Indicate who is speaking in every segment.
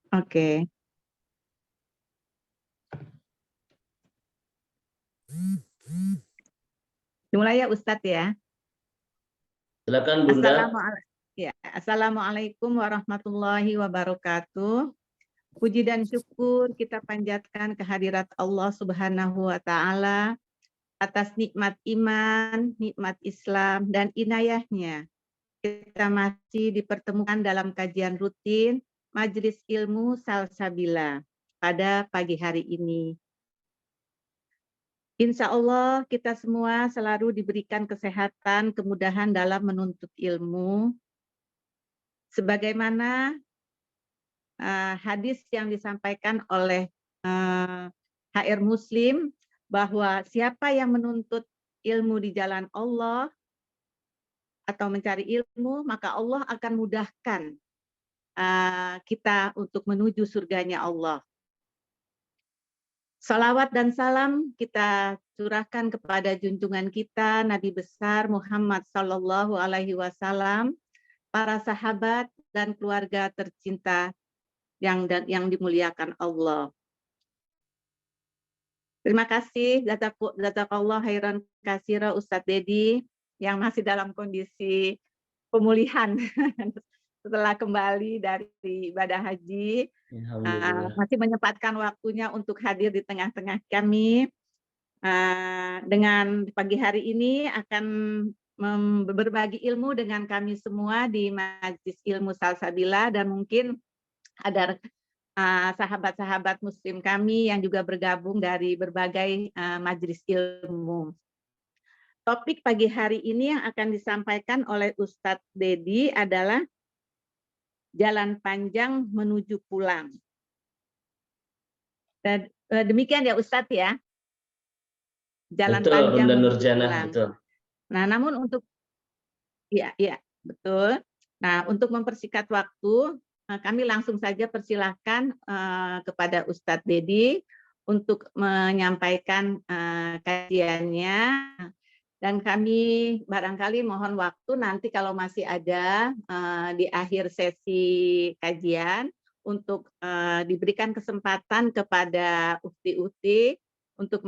Speaker 1: Oke. Dimulai ya Ustadz ya.
Speaker 2: Silakan Bunda.
Speaker 1: Assalamualaikum warahmatullahi wabarakatuh. Puji dan syukur kita panjatkan kehadirat Allah Subhanahu wa Ta'ala atas nikmat iman, nikmat Islam, dan inayahnya. Kita masih dipertemukan dalam kajian rutin Majelis Ilmu Salsabila pada pagi hari ini. Insya Allah kita semua selalu diberikan kesehatan, kemudahan dalam menuntut ilmu. Sebagaimana hadis yang disampaikan oleh HR Muslim, bahwa siapa yang menuntut ilmu di jalan Allah atau mencari ilmu, maka Allah akan mudahkan kita untuk menuju surganya Allah. Salawat dan salam kita curahkan kepada junjungan kita Nabi besar Muhammad Sallallahu Alaihi Wasallam, para sahabat dan keluarga tercinta yang dimuliakan Allah. Terima kasih jazakallah khairan katsira Ustadz Dedi yang masih dalam kondisi pemulihan setelah kembali dari ibadah haji. Masih menyempatkan waktunya untuk hadir di tengah-tengah kami. Dengan pagi hari ini akan berbagi ilmu dengan kami semua di Majelis Ilmu Salsabila, dan mungkin ada sahabat-sahabat muslim kami yang juga bergabung dari berbagai majelis ilmu. Topik pagi hari ini yang akan disampaikan oleh Ustadz Dedi adalah jalan panjang menuju pulang. Dan demikian ya Ustadz ya. Jalan
Speaker 2: betul,
Speaker 1: panjang
Speaker 2: Bunda
Speaker 1: menuju
Speaker 2: Nurjana,
Speaker 1: pulang.
Speaker 2: betul.
Speaker 1: Nah, namun untuk betul. Nah, untuk mempersingkat waktu, kami langsung saja persilahkan kepada Ustadz Dedi untuk menyampaikan kajiannya. Dan kami barangkali mohon waktu nanti kalau masih ada di akhir sesi kajian untuk diberikan kesempatan kepada ukti-ukti untuk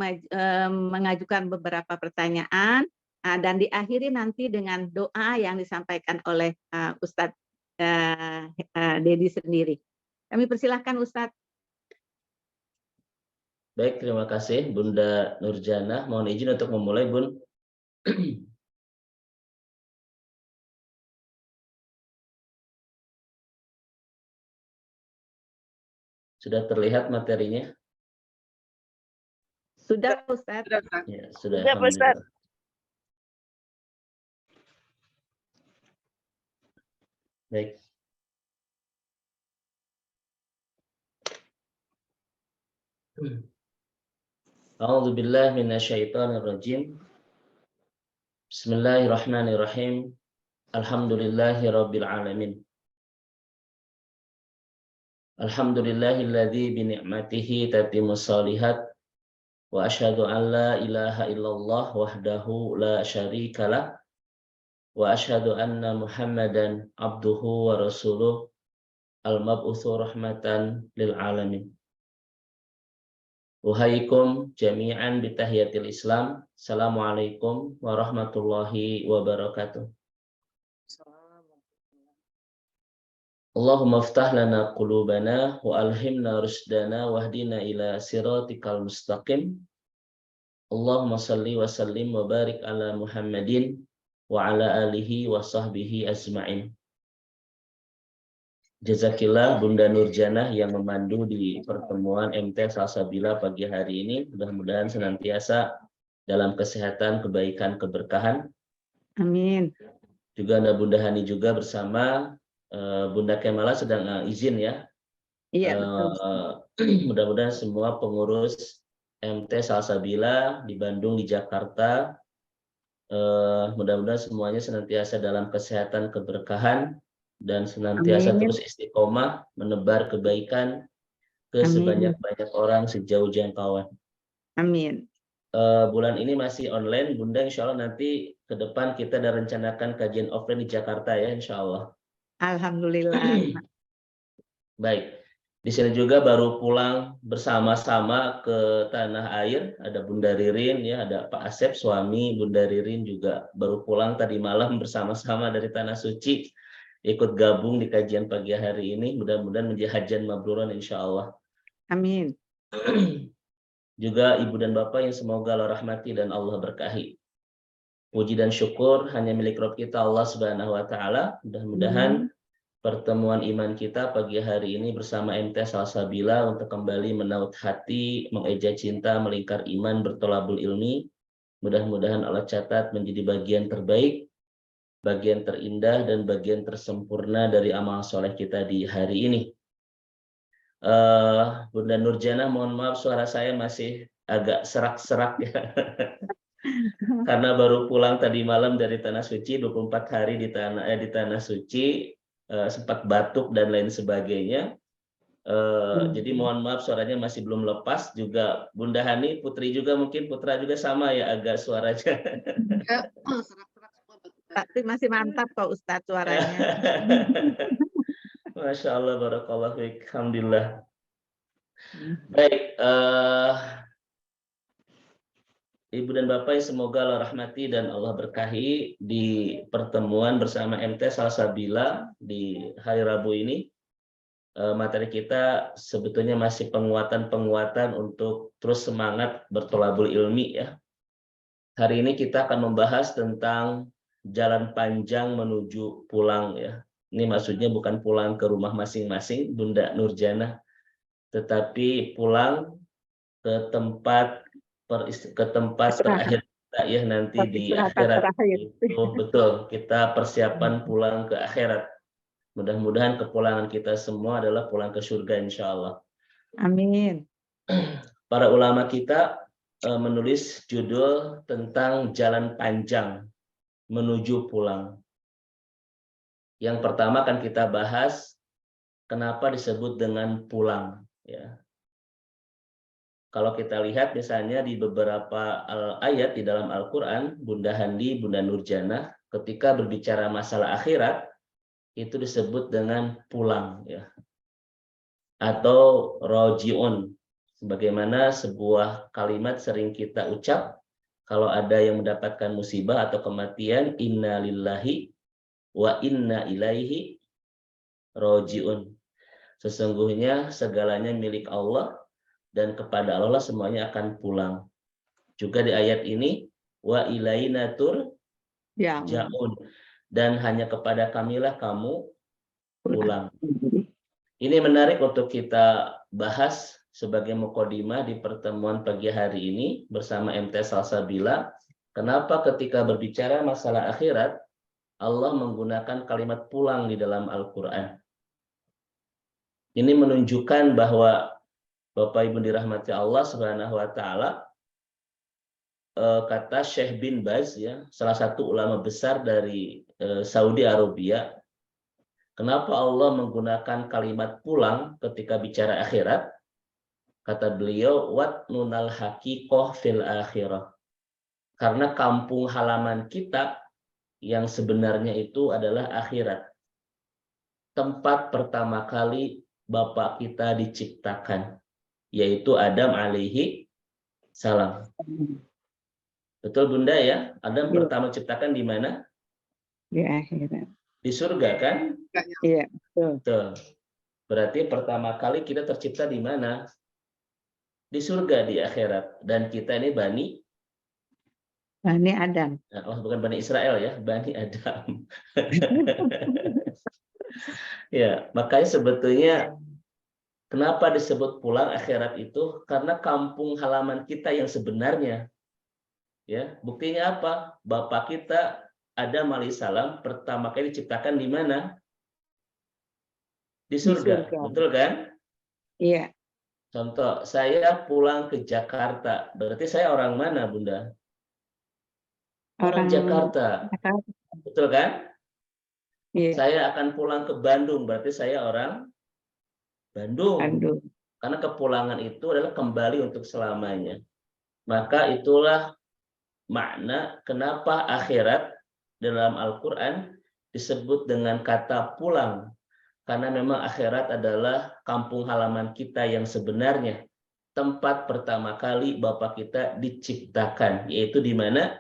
Speaker 1: mengajukan beberapa pertanyaan, dan diakhiri nanti dengan doa yang disampaikan oleh Ustadz Dedi sendiri. Kami persilahkan Ustadz.
Speaker 2: Baik, terima kasih Bunda Nurjana. Mohon izin untuk memulai, Bun. Sudah terlihat materinya?
Speaker 1: Sudah, Ustaz.
Speaker 2: Ya, sudah. Ustaz. Baik. A'udzu billahi minasyaitonir rajim. Bismillahirrahmanirrahim. Alhamdulillahirabbil alamin. Alhamdulillahilladzi bi ni'matihi tatimmus shalihat wa asyhadu an la ilaha illallah wahdahu la syarikalah wa asyhadu anna Muhammadan abduhu wa rasuluh al-mab'utsu rahmatan lil alamin. Uhaikum jami'an bitahiyatil Islam. Assalamualaikum warahmatullahi wabarakatuh. Allahumma ftah lana qulubana wa alhimna rusdana wahdina ila siratikal mustaqim. Allahumma salli wa sallim wa barik ala Muhammadin wa ala alihi wa sahbihi ajma'in. Jazakillah Bunda Nurjana yang memandu di pertemuan MT Salsabila pagi hari ini. Mudah-mudahan senantiasa dalam kesehatan, kebaikan, keberkahan.
Speaker 1: Amin.
Speaker 2: Juga ada Bunda Hani juga bersama Bunda Kemala sedang izin ya.
Speaker 1: Iya, betul.
Speaker 2: Mudah-mudahan semua pengurus MT Salsabila di Bandung, di Jakarta, mudah-mudahan semuanya senantiasa dalam kesehatan, keberkahan, dan senantiasa terus istiqomah menebar kebaikan ke sebanyak-banyak orang sejauh jangkauan.
Speaker 1: Amin.
Speaker 2: Bulan ini masih online, Bunda. Insya Allah nanti ke depan kita ada rencanakan kajian offline di Jakarta ya, insya Allah.
Speaker 1: Alhamdulillah.
Speaker 2: Baik. Di sini juga baru pulang bersama-sama ke tanah air. Ada Bunda Ririn, ya, ada Pak Asep, suami Bunda Ririn juga baru pulang tadi malam bersama-sama dari Tanah Suci. Ikut gabung di kajian pagi hari ini. Mudah-mudahan menjadi hajan mabruran insya Allah.
Speaker 1: Amin.
Speaker 2: Juga ibu dan bapak yang semoga Allah rahmati dan Allah berkahi. Puji dan syukur hanya milik Rabb kita Allah Subhanahu wa taala. Mudah-mudahan pertemuan iman kita pagi hari ini bersama MT Salsabila untuk kembali menaut hati, mengeja cinta, melingkar iman, bertolabul ilmi. Mudah-mudahan Allah catat menjadi bagian terbaik, bagian terindah, dan bagian tersempurna dari amal soleh kita di hari ini. Bunda Nurjana, mohon maaf suara saya masih agak serak-serak ya. Karena baru pulang tadi malam dari Tanah Suci, 24 hari di Tanah Suci, sempat batuk dan lain sebagainya. Jadi mohon maaf suaranya masih belum lepas. Juga Bunda Hani, Putri juga mungkin, Putra juga sama ya agak suaranya.
Speaker 1: Tapi masih mantap kok Ustadz suaranya.
Speaker 2: Masya Allah, barakallah fiik, alhamdulillah. Baik, Ibu dan Bapak yang semoga Allah rahmati dan Allah berkahi, di pertemuan bersama MT Salsabila di hari Rabu ini, materi kita sebetulnya masih penguatan-penguatan untuk terus semangat bertolabul ilmi ya. Hari ini kita akan membahas tentang jalan panjang menuju pulang ya. Ini maksudnya bukan pulang ke rumah masing-masing Bunda Nurjana, tetapi pulang ke tempat terakhir kita ya nanti di akhirat. Itu betul, kita persiapan pulang ke akhirat. Mudah-mudahan kepulangan kita semua adalah pulang ke surga insya Allah.
Speaker 1: Amin.
Speaker 2: Para ulama kita menulis judul tentang jalan panjang menuju pulang. Yang pertama akan kita bahas kenapa disebut dengan pulang ya. Kalau kita lihat misalnya di beberapa ayat di dalam Al-Quran, Bunda Handi, Bunda Nurjana, ketika berbicara masalah akhirat, itu disebut dengan pulang ya, atau roji'un. Sebagaimana sebuah kalimat sering kita ucap, kalau ada yang mendapatkan musibah atau kematian, inna lillahi wa inna ilaihi roji'un. Sesungguhnya segalanya milik Allah, dan kepada Allah semuanya akan pulang. Juga di ayat ini, wa ilaina turja'un, dan hanya kepada kamilah kamu pulang. Ini menarik untuk kita bahas sebagai mukadimah di pertemuan pagi hari ini bersama MT Salsabila. Kenapa ketika berbicara masalah akhirat, Allah menggunakan kalimat pulang di dalam Al-Quran. Ini menunjukkan bahwa Bapak Ibu dirahmati Allah Subhanahu wa taala, kata Syekh bin Baz ya, salah satu ulama besar dari Saudi Arabia, kenapa Allah menggunakan kalimat pulang ketika bicara akhirat? Kata beliau, wat nunal haqiqah fil akhirah. Karena kampung halaman kita yang sebenarnya itu adalah akhirat. Tempat pertama kali Bapak kita diciptakan, yaitu Adam alaihi salam. Betul Bunda ya? Adam pertama diciptakan di mana?
Speaker 1: Di akhirat.
Speaker 2: Di surga kan?
Speaker 1: Iya, betul.
Speaker 2: Betul. Berarti pertama kali kita tercipta di mana? Di surga, di akhirat. Dan kita ini
Speaker 1: Bani Adam.
Speaker 2: Oh, bukan Bani Israel ya, Bani Adam. Ya, makanya sebetulnya kenapa disebut pulang akhirat itu? Karena kampung halaman kita yang sebenarnya. Ya, buktinya apa? Bapak kita Adam alaihissalam pertama kali diciptakan di mana? Di surga. Betul kan?
Speaker 1: Iya.
Speaker 2: Contoh, saya pulang ke Jakarta. Berarti saya orang mana, Bunda? Orang Jakarta. Betul kan? Iya. Saya akan pulang ke Bandung. Berarti saya orang Bandung. Karena kepulangan itu adalah kembali untuk selamanya. Maka itulah makna kenapa akhirat dalam Al-Quran disebut dengan kata pulang. karena memang akhirat adalah kampung halaman kita yang sebenarnya, tempat pertama kali Bapak kita diciptakan, yaitu di mana?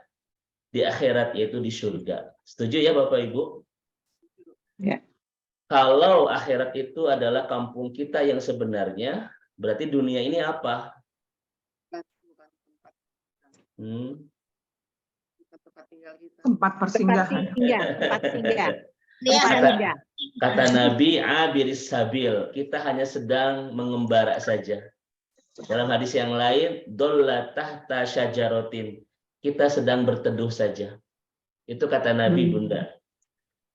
Speaker 2: Di akhirat, yaitu di surga. Setuju ya Bapak Ibu?
Speaker 1: Ya.
Speaker 2: Kalau akhirat itu adalah kampung kita yang sebenarnya, berarti dunia ini apa?
Speaker 3: Tempat persinggahan.
Speaker 1: Tempat singgah.
Speaker 2: Kata Nabi, abiris sabil, kita hanya sedang mengembara saja. Dalam hadis yang lain, dolla tahta syajaratin, kita sedang berteduh saja. Itu kata Nabi, Bunda.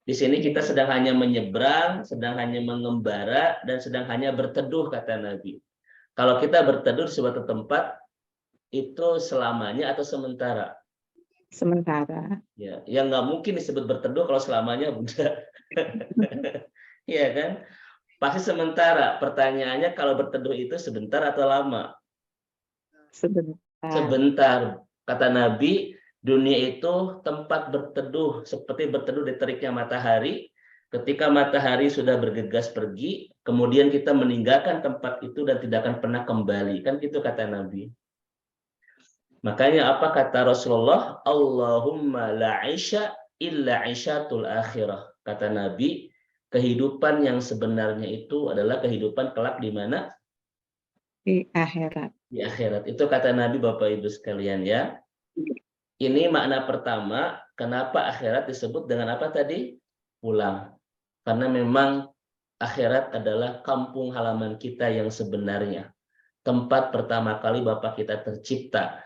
Speaker 2: Di sini kita sedang hanya menyeberang, sedang hanya mengembara, dan sedang hanya berteduh, kata Nabi. Kalau kita berteduh di suatu tempat, itu selamanya atau sementara?
Speaker 1: Sementara.
Speaker 2: Ya, yang nggak mungkin disebut berteduh kalau selamanya, Bunda. Iya kan? Pasti sementara. Pertanyaannya, kalau berteduh itu sebentar atau lama?
Speaker 1: Sebentar.
Speaker 2: Sebentar. Kata Nabi, dunia itu tempat berteduh, seperti berteduh di teriknya matahari. Ketika matahari sudah bergegas pergi, kemudian kita meninggalkan tempat itu dan tidak akan pernah kembali. Kan gitu kata Nabi. Makanya apa kata Rasulullah? Allahumma la isya illa isyatul akhirah. Kata Nabi, kehidupan yang sebenarnya itu adalah kehidupan kelak di mana?
Speaker 1: Di akhirat.
Speaker 2: Di akhirat. Itu kata Nabi, Bapak Ibu sekalian ya. Ini makna pertama, kenapa akhirat disebut dengan apa tadi? Pulang. Karena memang akhirat adalah kampung halaman kita yang sebenarnya. Tempat pertama kali Bapak kita tercipta.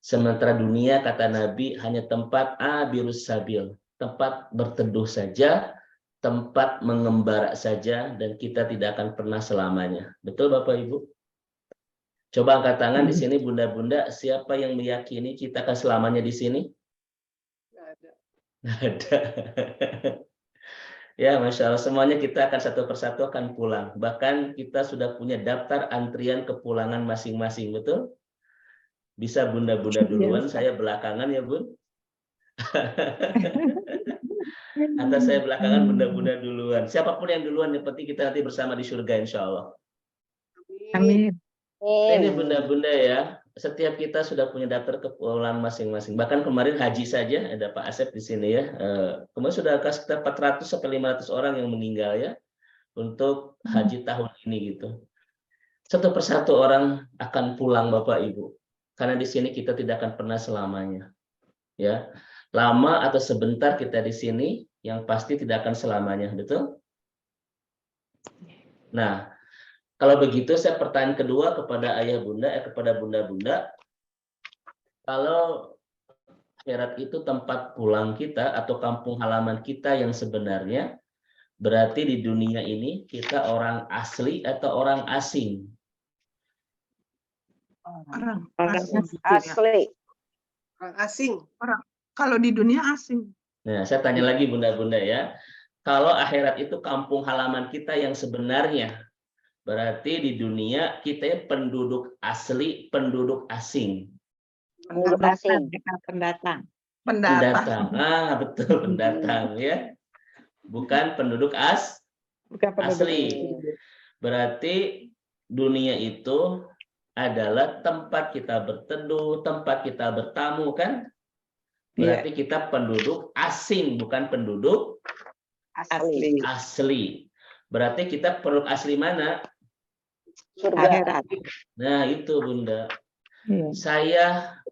Speaker 2: Sementara dunia, kata Nabi, hanya tempat abirus sabil, tempat berteduh saja, tempat mengembara saja, dan kita tidak akan pernah selamanya. Betul Bapak Ibu? Coba angkat tangan di sini, bunda-bunda, siapa yang meyakini kita akan selamanya di sini? Nggak ada. Nggak ada. Ya, Masya Allah, semuanya kita akan satu persatu akan pulang. Bahkan kita sudah punya daftar antrian kepulangan masing-masing, betul? Bisa bunda-bunda duluan, saya belakangan ya bun. Atau saya belakangan, bunda-bunda duluan. Siapapun yang duluan, yang penting kita nanti bersama di surga insya Allah.
Speaker 1: Amin.
Speaker 2: Ini bunda-bunda ya, setiap kita sudah punya daftar kepulangan masing-masing. Bahkan kemarin haji saja, ada Pak Asep di sini ya. Kemarin sudah sekitar 400 sampai 500 orang yang meninggal ya untuk haji tahun ini gitu. Satu persatu orang akan pulang Bapak Ibu. Karena di sini kita tidak akan pernah selamanya. Ya. Lama atau sebentar kita di sini, yang pasti tidak akan selamanya, betul? Nah, kalau begitu saya pertanyaan kedua kepada ayah bunda, kepada bunda-bunda, kalau akhirat itu tempat pulang kita atau kampung halaman kita yang sebenarnya, berarti di dunia ini kita orang asli atau orang asing?
Speaker 3: Orang
Speaker 4: Asli.
Speaker 3: Orang asing. Kalau di dunia asing.
Speaker 2: Nah, saya tanya lagi bunda-bunda ya. Kalau akhirat itu kampung halaman kita yang sebenarnya, berarti di dunia kita penduduk asli, penduduk asing.
Speaker 4: Penduduk asing.
Speaker 1: Pendatang.
Speaker 2: Pendatang. Ah, betul, pendatang ya. Bukan penduduk
Speaker 1: Bukan penduduk
Speaker 2: asli. Berarti dunia itu adalah tempat kita berteduh, tempat kita bertamu kan? Berarti kita penduduk asing, bukan penduduk
Speaker 4: Asli.
Speaker 2: asli. Berarti kita penduduk asli mana?
Speaker 4: Surga.
Speaker 1: Akhirat.
Speaker 2: Nah, itu Bunda.
Speaker 1: Iya.
Speaker 2: Saya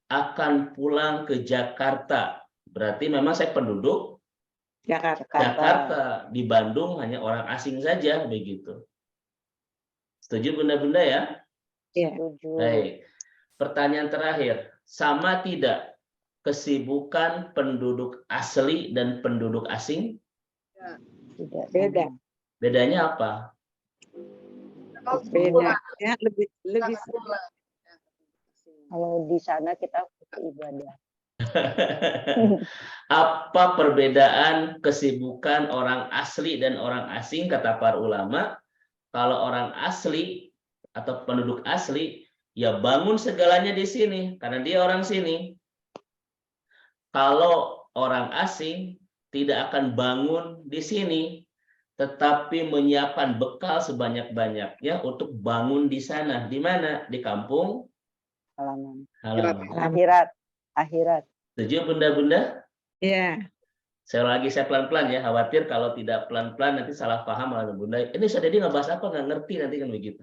Speaker 2: akan pulang ke Jakarta. Berarti memang saya penduduk Jakarta. Di Bandung hanya orang asing saja begitu. Setuju Bunda-bunda ya?
Speaker 1: Iya.
Speaker 2: Baik. Pertanyaan terakhir, sama tidak kesibukan penduduk asli dan penduduk asing?
Speaker 4: Tidak.
Speaker 1: Beda.
Speaker 2: Bedanya apa?
Speaker 1: Beda. Ya, lebih
Speaker 4: Kalau di sana kita ibadah.
Speaker 2: Apa perbedaan kesibukan orang asli dan orang asing? Kata para ulama, kalau orang asli atau penduduk asli, ya bangun segalanya di sini karena dia orang sini. Kalau orang asing tidak akan bangun di sini, tetapi menyiapkan bekal sebanyak-banyaknya untuk bangun di sana. Di mana? Di kampung
Speaker 4: Halaman.
Speaker 2: halaman.
Speaker 4: Akhirat.
Speaker 2: Setuju Bunda-Bunda?
Speaker 1: Iya.
Speaker 2: Saya pelan-pelan ya, khawatir kalau tidak pelan-pelan nanti salah paham malah Bunda. Ini saya tadi ngebahas apa, nggak ngerti nanti kan begitu.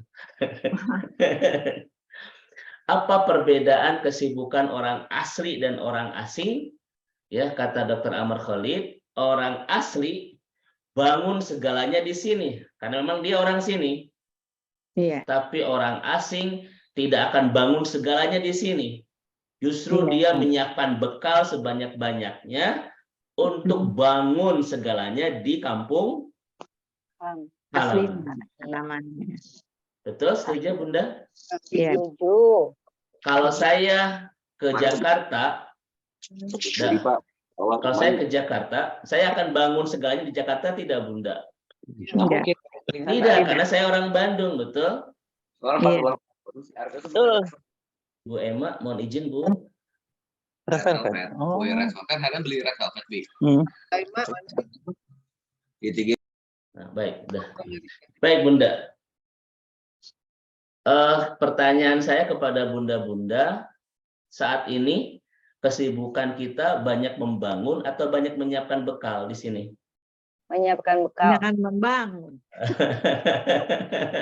Speaker 2: Apa perbedaan kesibukan orang asli dan orang asing? Ya, kata Dr. Amar Khalid, orang asli bangun segalanya di sini karena memang dia orang sini.
Speaker 1: Iya.
Speaker 2: Tapi orang asing tidak akan bangun segalanya di sini. Justru dia menyiapkan bekal sebanyak-banyaknya untuk bangun segalanya di kampung
Speaker 1: Asli
Speaker 2: halaman.
Speaker 1: halamannya.
Speaker 2: Betul, setuju Bunda?
Speaker 1: Iya.
Speaker 4: Setuju.
Speaker 2: Kalau saya ke Jakarta, kalau saya ke Jakarta, saya akan bangun segalanya di Jakarta, tidak Bunda?
Speaker 1: Enggak.
Speaker 2: Tidak, karena saya orang Bandung, betul?
Speaker 1: Iya.
Speaker 2: Bu Emma, mohon izin Bu.
Speaker 5: Red Velvet.
Speaker 6: Oh. Red Velvet, kalian beli Red Velvet, Bi.
Speaker 2: Nah, baik, udah. Baik Bunda. Pertanyaan saya kepada Bunda-Bunda, saat ini kesibukan kita banyak membangun atau banyak menyiapkan bekal di sini?
Speaker 4: Menyiapkan bekal.
Speaker 1: Jangan membangun.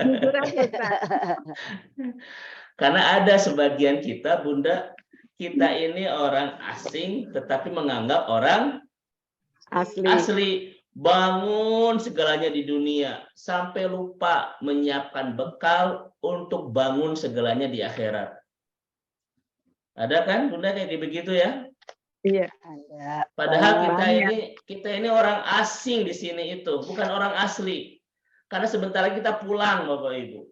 Speaker 1: Jujur aja, Ustaz.
Speaker 2: Karena ada sebagian kita, Bunda, kita ini orang asing tetapi menganggap orang asli. Bangun segalanya di dunia sampai lupa menyiapkan bekal untuk bangun segalanya di akhirat. Ada kan Bunda kayak begitu ya?
Speaker 1: Iya.
Speaker 4: Ada.
Speaker 2: Padahal kita ini orang asing di sini itu, bukan orang asli. Karena sebentar lagi kita pulang Bapak Ibu.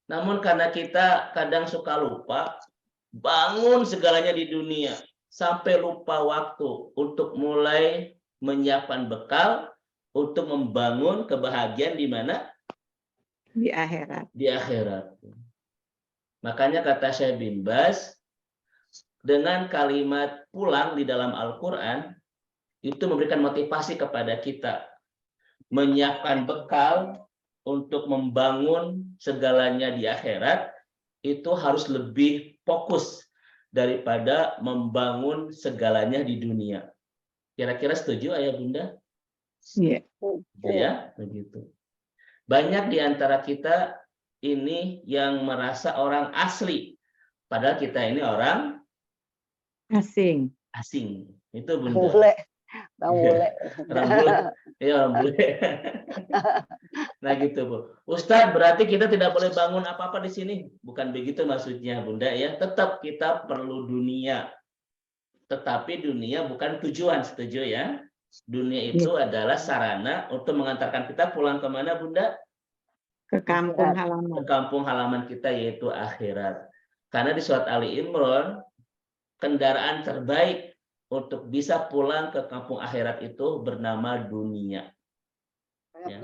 Speaker 2: Namun karena kita kadang suka lupa bangun segalanya di dunia sampai lupa waktu untuk mulai menyiapkan bekal untuk membangun kebahagiaan di mana?
Speaker 1: Di akhirat.
Speaker 2: Di akhirat. Makanya kata Syekh bin Baz, dengan kalimat pulang di dalam Al-Quran, itu memberikan motivasi kepada kita. Menyiapkan bekal untuk membangun segalanya di akhirat, itu harus lebih fokus daripada membangun segalanya di dunia. Kira-kira setuju Ayah Bunda?
Speaker 1: Iya.
Speaker 2: Ya, begitu. Banyak di antara kita ini yang merasa orang asli, padahal kita ini orang
Speaker 1: Asing.
Speaker 2: asing. Itu Bunda.
Speaker 4: Bule. Bang bule.
Speaker 2: Orang bule. Ya, orang bule. Nah gitu Bu. Ustadz, berarti kita tidak boleh bangun apa-apa di sini. Bukan begitu maksudnya Bunda ya. Tetap kita perlu dunia. Tetapi dunia bukan tujuan, setuju ya? Dunia itu adalah sarana untuk mengantarkan kita pulang kemana Bunda?
Speaker 1: Ke kampung
Speaker 2: Ke
Speaker 1: halaman.
Speaker 2: kampung halaman kita yaitu akhirat. Karena di surat Ali Imran, kendaraan terbaik untuk bisa pulang ke kampung akhirat itu bernama dunia. Ya.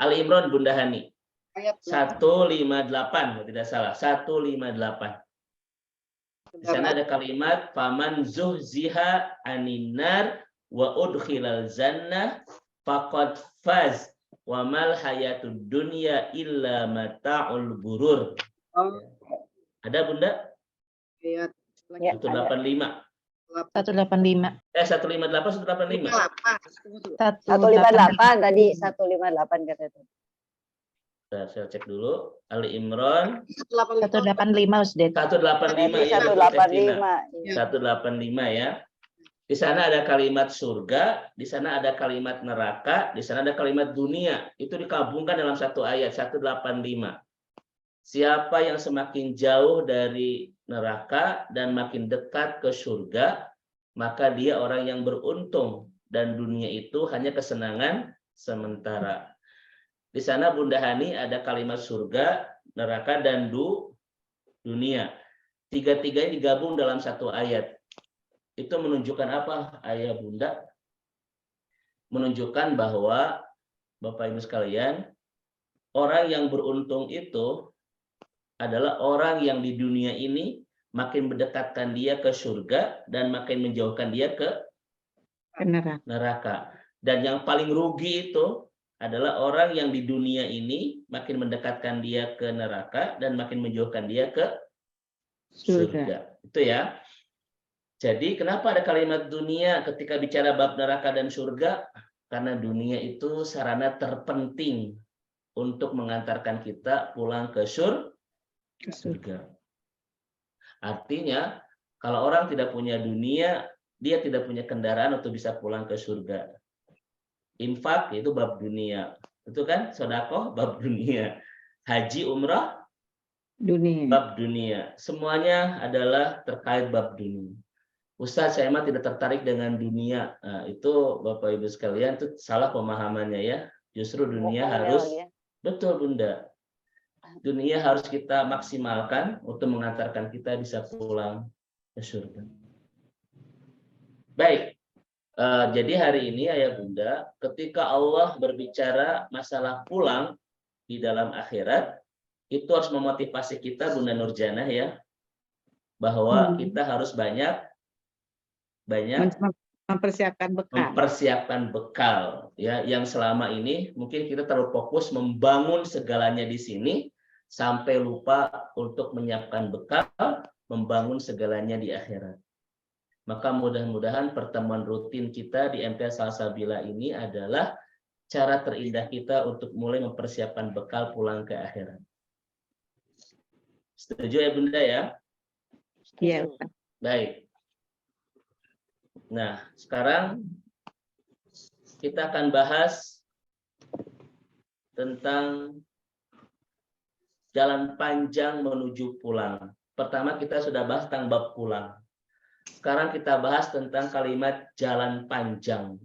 Speaker 2: Ali Imran Bunda Hani 158 kalau tidak salah, 158. Di sana ada kalimat faman zuhziha aninnar wa udkhilal jannah faqad faz wa mal hayatud dunya illa mata'ul ghurur. Ada Bunda?
Speaker 4: Ya,
Speaker 2: 185.
Speaker 5: 185.
Speaker 2: 158 185.
Speaker 4: 158 tadi 158 kata itu.
Speaker 2: Saya cek dulu. Ali Imran
Speaker 5: 185 Ustaz.
Speaker 2: 185 ya.
Speaker 4: 185.
Speaker 2: 185 ya. Di sana ada kalimat surga, di sana ada kalimat neraka, di sana ada kalimat dunia. Itu dikabungkan dalam satu ayat 185. Siapa yang semakin jauh dari neraka dan makin dekat ke surga, maka dia orang yang beruntung dan dunia itu hanya kesenangan sementara. Di sana Bunda Hani ada kalimat surga, neraka dan dunia. Tiga-tiganya digabung dalam satu ayat. Itu menunjukkan apa, Ayah Bunda? Menunjukkan bahwa Bapak Ibu sekalian, orang yang beruntung itu adalah orang yang di dunia ini makin mendekatkan dia ke surga dan makin menjauhkan dia ke neraka. Dan yang paling rugi itu adalah orang yang di dunia ini makin mendekatkan dia ke neraka dan makin menjauhkan dia ke surga. Itu ya. Jadi kenapa ada kalimat dunia ketika bicara bab neraka dan surga? Karena dunia itu sarana terpenting untuk mengantarkan kita pulang ke surga. Artinya, kalau orang tidak punya dunia, dia tidak punya kendaraan untuk bisa pulang ke surga. Infak itu bab dunia. Itu kan sedekah bab dunia. Haji umrah
Speaker 1: Dunia.
Speaker 2: bab dunia. Semuanya adalah terkait bab dunia. Ustaz, saya mah tidak tertarik dengan dunia. Nah, itu Bapak Ibu sekalian itu salah pemahamannya ya. Justru dunia harus betul Bunda. Dunia harus kita maksimalkan untuk mengantarkan kita bisa pulang ke surga. Baik. Jadi hari ini Ayah Bunda, ketika Allah berbicara masalah pulang di dalam akhirat, itu harus memotivasi kita Bunda Nurjana ya, bahwa kita harus banyak mempersiapkan bekal ya, yang selama ini mungkin kita terlalu fokus membangun segalanya di sini sampai lupa untuk menyiapkan bekal membangun segalanya di akhirat. Maka mudah-mudahan pertemuan rutin kita di MTA Salsabila ini adalah cara terindah kita untuk mulai mempersiapkan bekal pulang ke akhirat. Setuju ya Bunda ya?
Speaker 1: Iya.
Speaker 2: Baik. Nah, sekarang kita akan bahas tentang jalan panjang menuju pulang. Pertama kita sudah bahas tentang bab pulang. Sekarang kita bahas tentang kalimat jalan panjang.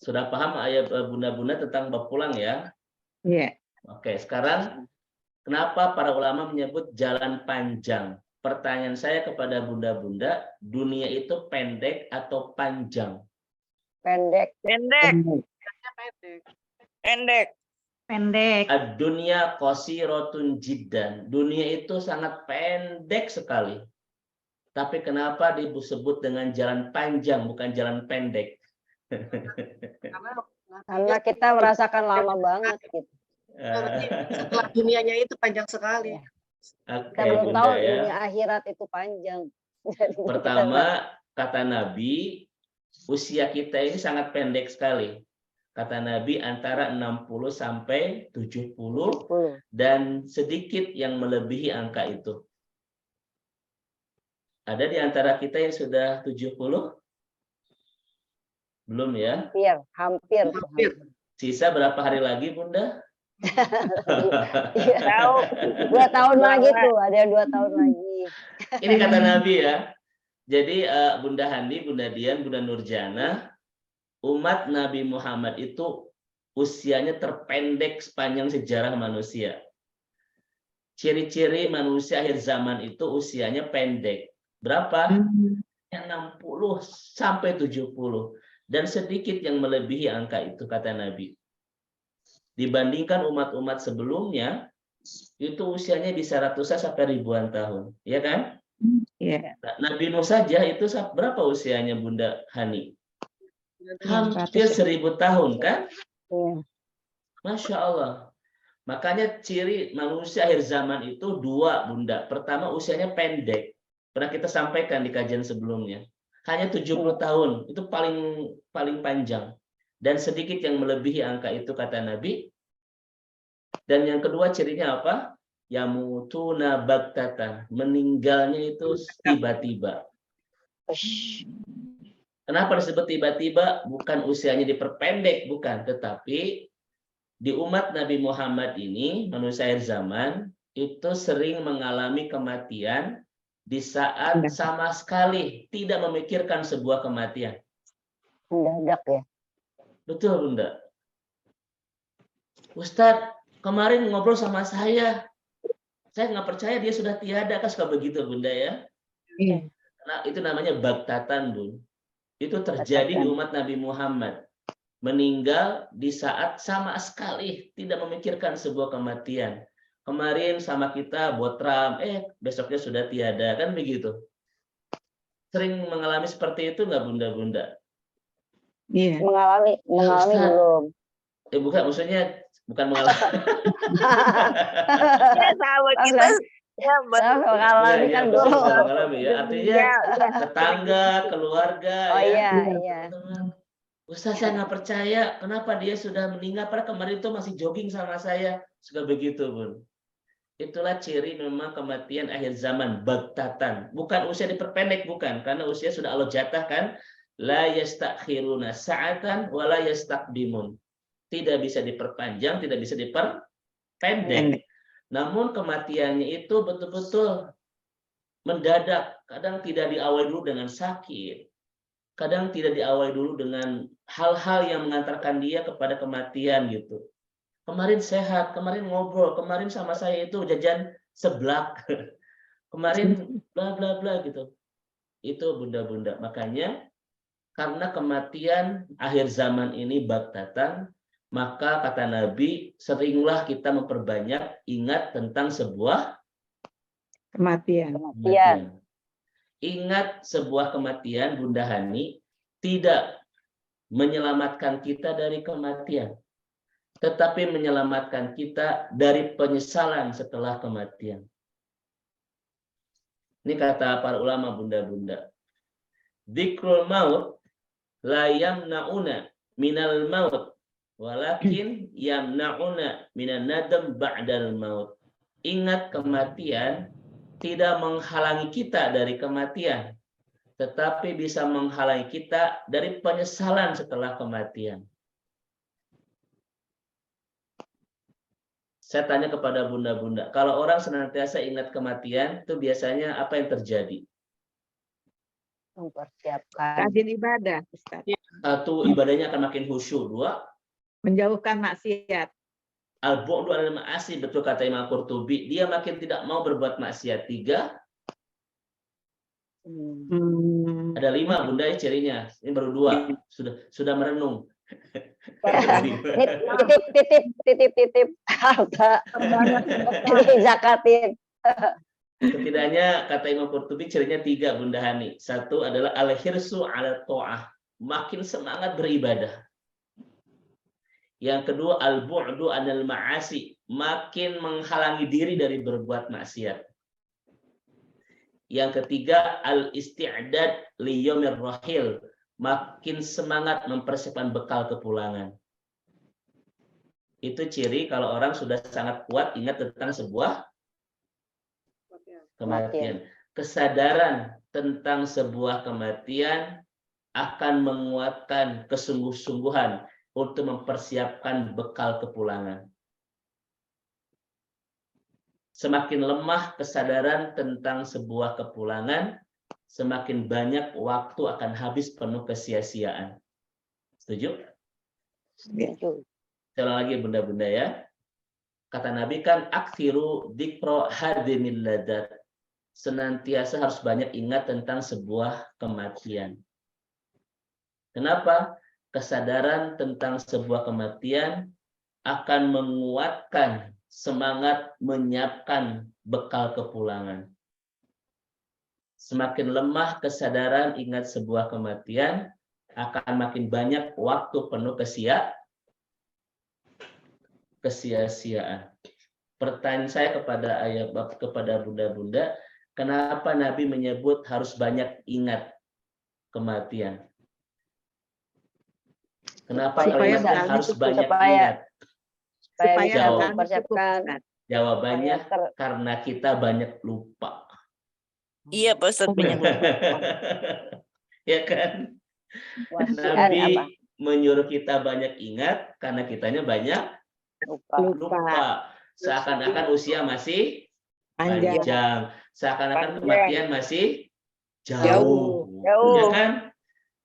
Speaker 2: Sudah paham ayat Bunda-Bunda tentang bab pulang ya?
Speaker 1: Iya.
Speaker 2: Oke, sekarang kenapa para ulama menyebut jalan panjang? Pertanyaan saya kepada Bunda-Bunda, dunia itu pendek atau panjang?
Speaker 4: Pendek.
Speaker 2: Dunia qasirotun jiddan. Dunia itu sangat pendek sekali. Tapi kenapa disebut dengan jalan panjang bukan jalan pendek?
Speaker 4: Karena kita merasakan lama banget gitu.
Speaker 3: Setelah dunianya itu panjang sekali.
Speaker 4: Kita belum tahu dunia akhirat itu panjang.
Speaker 2: Pertama, kata Nabi, usia kita ini sangat pendek sekali. Kata Nabi antara 60 sampai 70 dan sedikit yang melebihi angka itu. Ada di antara kita yang sudah 70? Belum ya?
Speaker 4: Hampir.
Speaker 2: Sisa berapa hari lagi, Bunda?
Speaker 4: 2 tahun lagi tuh, ada yang 2 tahun lagi.
Speaker 2: Ini kata Nabi ya. Jadi Bunda Handi, Bunda Dian, Bunda Nurjana, umat Nabi Muhammad itu usianya terpendek sepanjang sejarah manusia. Ciri-ciri manusia akhir zaman itu usianya pendek. Berapa? 60 sampai 70. Dan sedikit yang melebihi angka itu, kata Nabi. Dibandingkan umat-umat sebelumnya, itu usianya bisa ratusan sampai ribuan tahun. Ya kan?
Speaker 1: Iya.
Speaker 2: Nabi Nuh saja itu berapa usianya Bunda Hani? Hampir 1000 tahun kan? Masya Allah. Makanya ciri manusia akhir zaman itu 2 Bunda. Pertama usianya pendek. Pernah kita sampaikan di kajian sebelumnya. Hanya 70 tahun. Itu paling panjang. Dan sedikit yang melebihi angka itu kata Nabi. Dan yang kedua cirinya apa? Yamutuna baktatan. Meninggalnya itu tiba-tiba. Kenapa disebut tiba-tiba? Bukan usianya diperpendek, bukan. Tetapi di umat Nabi Muhammad ini, manusia akhir zaman, itu sering mengalami kematian di saat sama sekali tidak memikirkan sebuah kematian.
Speaker 4: Mendadak ya.
Speaker 2: Betul, Bunda. Ustadz, kemarin ngobrol sama saya nggak percaya dia sudah tiada, kan suka begitu, Bunda ya?
Speaker 1: Iya.
Speaker 2: Nah, itu namanya baktatan, Bun. Itu terjadi di umat Nabi Muhammad. Meninggal di saat sama sekali tidak memikirkan sebuah kematian. Kemarin sama kita botram, besoknya sudah tiada, kan begitu. Sering mengalami seperti itu nggak Bunda-Bunda?
Speaker 1: Iya.
Speaker 4: Mengalami
Speaker 2: Ustaz.
Speaker 4: belum.
Speaker 2: Bukan, maksudnya bukan mengalami.
Speaker 7: Sama kita ya,
Speaker 4: Mengalami
Speaker 2: Enggak,
Speaker 4: kan
Speaker 2: ya,
Speaker 4: belum.
Speaker 2: bukan mengalami ya. Artinya
Speaker 7: ya,
Speaker 2: tetangga, keluarga
Speaker 4: Oh
Speaker 2: ya.
Speaker 4: iya, iya.
Speaker 2: Teman. Ustaz, saya nggak percaya kenapa dia sudah meninggal, padahal kemarin itu masih jogging sama saya. Suka begitu, Bun. Itulah ciri memang kematian akhir zaman, bagtatan. Bukan usia diperpendek, bukan. Karena usia sudah Allah jatahkan. La yastakhiruna sa'atan wa la yastaqdimun. Tidak bisa diperpanjang, tidak bisa diperpendek. Namun kematiannya itu betul-betul mendadak. Kadang tidak diawali dulu dengan sakit. Kadang tidak diawali dulu dengan hal-hal yang mengantarkan dia kepada kematian gitu. Kemarin sehat, kemarin ngobrol, kemarin sama saya itu jajan seblak. Kemarin bla bla bla gitu. Itu Bunda-bunda. Makanya karena kematian akhir zaman ini bagtatan, maka kata Nabi, seringlah kita memperbanyak ingat tentang sebuah
Speaker 1: Kematian.
Speaker 2: Ingat sebuah kematian, Bunda Hani, tidak menyelamatkan kita dari kematian, tetapi menyelamatkan kita dari penyesalan setelah kematian. Ini kata para ulama Bunda-bunda. Dzikrul maut la yamna'una minal maut, walakin yamna'una minan nadam ba'dal maut. Ingat kematian tidak menghalangi kita dari kematian, tetapi bisa menghalangi kita dari penyesalan setelah kematian. Saya tanya kepada bunda-bunda, kalau orang senantiasa ingat kematian, itu biasanya apa yang terjadi?
Speaker 4: Mempersiapkan.
Speaker 1: Rajin ibadah, Ustaz.
Speaker 2: Satu, ibadahnya akan makin khusyuk. Dua,
Speaker 1: Menjauhkan maksiat.
Speaker 2: al-bu'du 'anil ma'asi, betul kata Imam Qurtubi, dia makin tidak mau berbuat maksiat. Tiga, ada 5 bunda ya cirinya. Ini baru 2, sudah merenung.
Speaker 4: Titip harta zakatin.
Speaker 2: Setidaknya kata Imam Qurtubi cirinya 3 Bunda Hani. 1 adalah al-hirsu 'ala ta'ah, makin semangat beribadah. Yang kedua al-bu'du 'anil ma'asi, makin menghalangi diri dari berbuat maksiat. Yang ketiga al-isti'dad li yaumir rahil, makin semangat mempersiapkan bekal kepulangan. Itu ciri kalau orang sudah sangat kuat ingat tentang sebuah kematian. Kesadaran tentang sebuah kematian akan menguatkan kesungguh-sungguhan untuk mempersiapkan bekal kepulangan. Semakin lemah kesadaran tentang sebuah kepulangan, semakin banyak waktu akan habis penuh kesia-siaan. Setuju?
Speaker 4: Setuju.
Speaker 2: Sekali lagi bunda-bunda ya. Kata Nabi kan aktsiru dzikra hadimil ladat. Senantiasa harus banyak ingat tentang sebuah kematian. Kenapa? Kesadaran tentang sebuah kematian akan menguatkan semangat menyiapkan bekal kepulangan. Semakin lemah kesadaran ingat sebuah kematian, akan makin banyak waktu penuh kesia-siaan. Pertanyaan saya kepada bunda-bunda, kenapa Nabi menyebut harus banyak ingat kematian? Kenapa kalimatnya harus banyak ingat?
Speaker 4: Supaya mempersiapkan.
Speaker 2: Jawabannya karena kita banyak lupa.
Speaker 7: Iya, Pak Ustadz, banyak lupa.
Speaker 2: Ya kan?
Speaker 4: Wasiat
Speaker 2: Nabi
Speaker 4: apa?
Speaker 2: menyuruh kita banyak ingat karena kitanya banyak lupa. Seakan-akan usia masih panjang. Seakan-akan kematian masih jauh. Ya kan?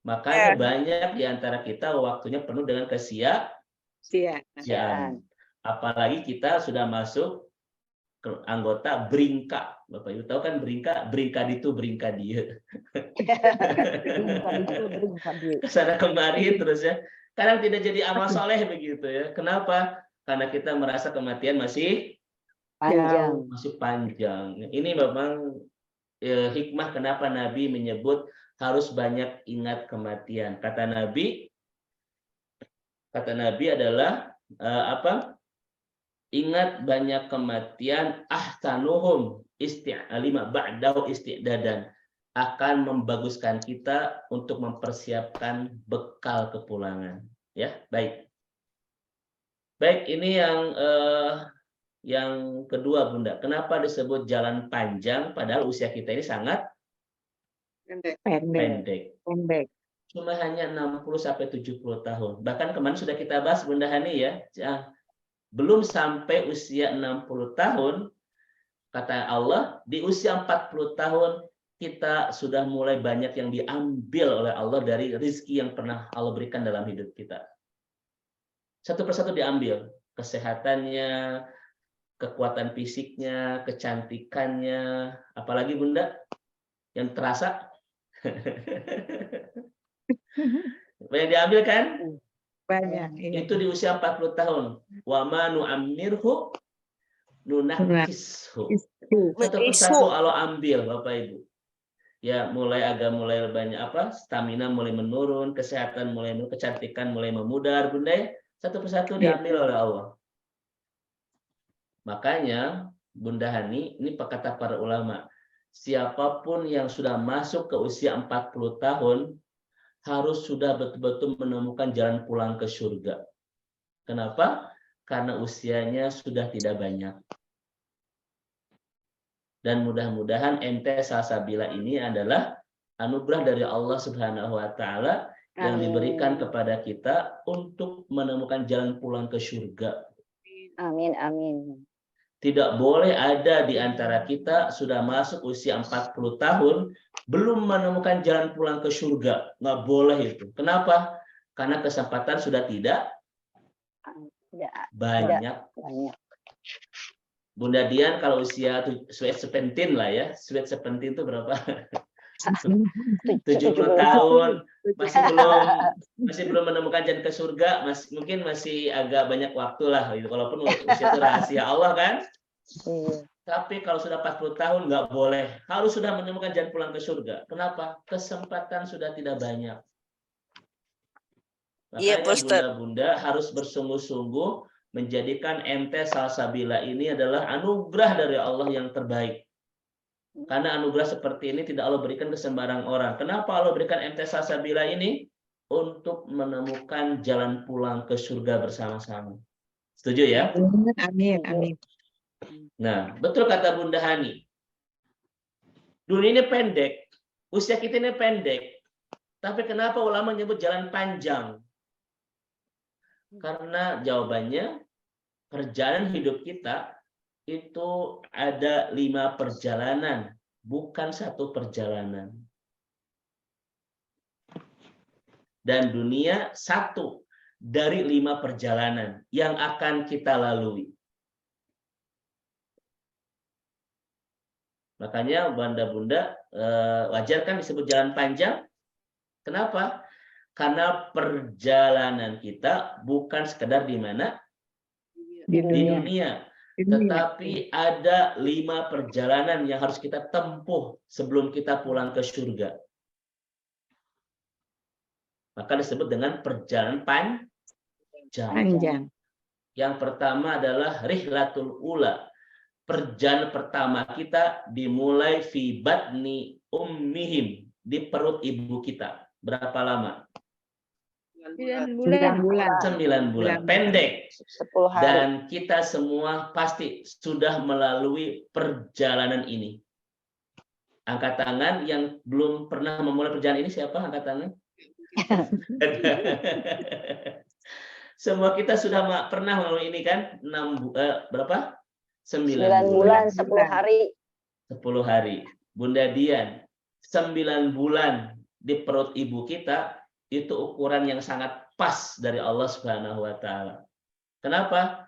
Speaker 2: Makanya banyak di antara kita waktunya penuh dengan kesia-siaan. Apalagi kita sudah masuk ke anggota Bringka. Bapak Ibu tahu kan Bringka? Bringkaditu Bringkadie. Kesana kemari terus ya. Kadang tidak jadi amal soleh begitu ya. Kenapa? Karena kita merasa kematian masih
Speaker 4: panjang.
Speaker 2: Masih panjang. Ini memang hikmah kenapa Nabi menyebut harus banyak ingat kematian. Kata Nabi adalah apa? Ingat banyak kematian, ahsanuhum isti'alima ba'dahu isti'dadan, akan membaguskan kita untuk mempersiapkan bekal kepulangan. Ya, baik. Baik, ini yang kedua, Bunda. Kenapa disebut jalan panjang padahal usia kita ini sangat pendek. Cuma hanya 60 sampai 70 tahun. Bahkan kemarin sudah kita bahas, Bunda Hani, ya. Belum sampai usia 60 tahun, kata Allah, di usia 40 tahun kita sudah mulai banyak yang diambil oleh Allah dari rezeki yang pernah Allah berikan dalam hidup kita. Satu persatu diambil. Kesehatannya, kekuatan fisiknya, kecantikannya, apalagi Bunda yang terasa. Banyak diambil kan?
Speaker 1: Banyak.
Speaker 2: Itu di usia 40 tahun. Wa ma nu'ammirhu nunakkishu. Satu persatu Allah ambil, Bapak Ibu. Ya, mulai banyak stamina mulai menurun, kesehatan mulai menurun, kecantikan mulai memudar, Bunda ya. Satu persatu diambil oleh Allah. Makanya Bunda Hani, ini kata para ulama, siapapun yang sudah masuk ke usia 40 tahun harus sudah betul-betul menemukan jalan pulang ke surga. Kenapa? Karena usianya sudah tidak banyak. Dan mudah-mudahan ente salsabila ini adalah anugerah dari Allah Subhanahu wa taala yang diberikan kepada kita untuk menemukan jalan pulang ke surga.
Speaker 4: Amin, amin.
Speaker 2: Tidak boleh ada di antara kita sudah masuk usia 40 tahun belum menemukan jalan pulang ke surga. Nggak boleh itu. Kenapa? Karena kesempatan sudah tidak banyak. Bunda Dian kalau usia sweet 17 lah ya. Sweet 17 itu berapa? 70 tahun. Masih belum menemukan jalan ke surga, mungkin masih agak banyak waktu lah gitu. Walaupun usia itu rahasia Allah kan. Tapi kalau sudah 40 tahun nggak boleh, harus sudah menemukan jalan pulang ke surga. Kenapa? Kesempatan sudah tidak banyak. Makanya bunda-bunda harus bersungguh-sungguh menjadikan MT Salsabila ini adalah anugerah dari Allah yang terbaik. Karena anugerah seperti ini tidak Allah berikan ke sembarang orang. Kenapa Allah berikan MT Salsabila ini? Untuk menemukan jalan pulang ke surga bersama-sama. Setuju ya?
Speaker 1: Amin, amin.
Speaker 2: Nah, betul kata Bunda Hani. Dunia ini pendek, usia kita ini pendek. Tapi kenapa ulama menyebut jalan panjang? Karena jawabannya, perjalanan hidup kita itu ada 5 perjalanan, bukan 1 perjalanan. Dan dunia 1 dari 5 perjalanan yang akan kita lalui. Makanya bunda-bunda wajar kan disebut jalan panjang. Kenapa? Karena perjalanan kita bukan sekedar di mana? Di dunia. Tetapi ada 5 perjalanan yang harus kita tempuh sebelum kita pulang ke surga. Maka disebut dengan perjalanan panjang. Yang pertama adalah rihlatul ula. Perjalanan pertama kita dimulai fi batni ummihim, di perut ibu kita. Berapa lama?
Speaker 1: 9 bulan.
Speaker 2: 9 bulan. Pendek.
Speaker 4: 10 hari.
Speaker 2: Dan kita semua pasti sudah melalui perjalanan ini. Angkat tangan yang belum pernah memulai perjalanan ini, siapa angkat tangan? Semua kita sudah pernah melalui ini kan? 9
Speaker 4: bulan 10 hari.
Speaker 2: 10 hari. Bunda Dian, 9 bulan di perut ibu kita itu ukuran yang sangat pas dari Allah Subhanahu wa taala. Kenapa?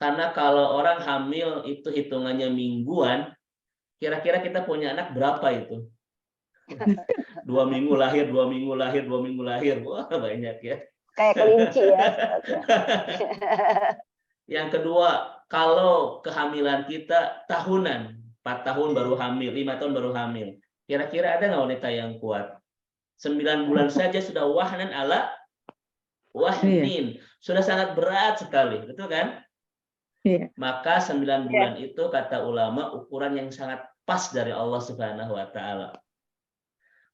Speaker 2: Karena kalau orang hamil itu hitungannya mingguan, kira-kira kita punya anak berapa itu? 2 minggu lahir, 2 minggu lahir, 2 minggu lahir. Wah, banyak ya.
Speaker 4: Kayak kelinci ya.
Speaker 2: Yang kedua, kalau kehamilan kita tahunan, 4 tahun baru hamil, 5 tahun baru hamil. Kira-kira ada nggak wanita yang kuat? 9 bulan saja sudah wahnan ala wahnin. Sudah sangat berat sekali, betul kan?
Speaker 1: Iya.
Speaker 2: Maka 9 bulan itu kata ulama ukuran yang sangat pas dari Allah Subhanahu wa taala.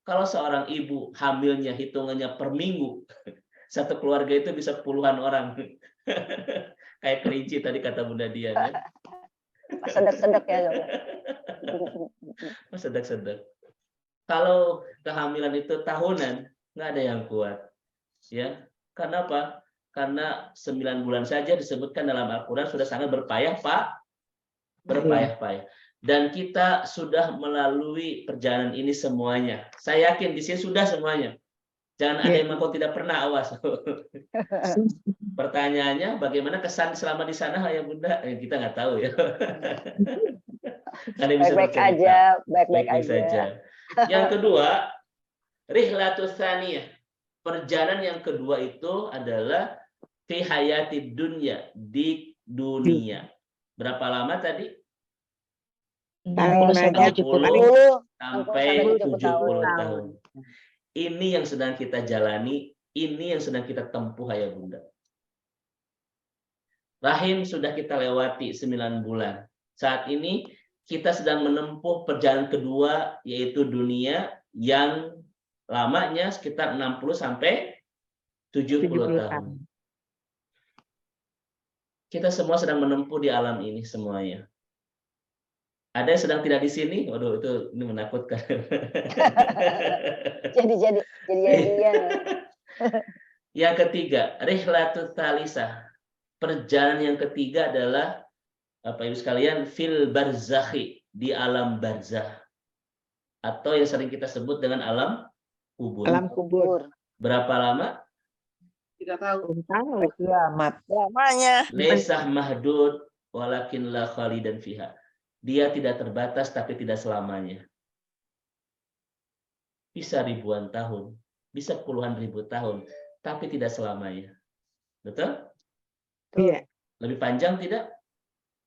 Speaker 2: Kalau seorang ibu hamilnya hitungannya per minggu, satu keluarga itu bisa puluhan orang. Kayak kelinci tadi kata Bunda Dian ya.
Speaker 4: Sedek-sedek ya.
Speaker 2: Sedek-sedek. Kalau kehamilan itu tahunan, nggak ada yang kuat. Ya, karena apa? Karena 9 bulan saja disebutkan dalam Al-Quran sudah sangat berpayah, Pak. Berpayah-payah. Dan kita sudah melalui perjalanan ini semuanya. Saya yakin di sini sudah semuanya. Jangan ada yang mengaku tidak pernah, awas. Pertanyaannya, bagaimana kesan selama di sana ya Bunda? Kita nggak tahu ya.
Speaker 4: Baik-baik aja, baik-baik aja.
Speaker 2: Yang kedua, rihlatus tsaniyah. Perjalanan yang kedua itu adalah fi hayatid dunya, di dunia. Berapa lama tadi?
Speaker 5: 60 sampai
Speaker 2: 60 sampai
Speaker 4: 70
Speaker 2: 70 tahun. Ini yang sedang kita jalani, ini yang sedang kita tempuh ayah Bunda. Rahim sudah kita lewati 9 bulan. Saat ini kita sedang menempuh perjalanan kedua, yaitu dunia yang lamanya sekitar 60 sampai 70 tahun. Kita semua sedang menempuh di alam ini semuanya. Ada yang sedang tidak di sini? Waduh, ini menakutkan.
Speaker 4: Jadi.
Speaker 2: Yang ketiga, rihlatul talisah. Perjalanan yang ketiga adalah Bapak Ibu sekalian, fil barzakhi, di alam barzah. Atau yang sering kita sebut dengan alam kubur.
Speaker 1: Alam kubur.
Speaker 2: Berapa lama?
Speaker 3: Tidak tahu.
Speaker 5: Kiamat.
Speaker 7: Lamanya.
Speaker 2: Laisah mahdud walakin la khalidan fiha. Dia tidak terbatas tapi tidak selamanya. Bisa ribuan tahun, bisa puluhan ribu tahun, tapi tidak selamanya. Betul?
Speaker 1: Iya.
Speaker 2: Lebih panjang tidak?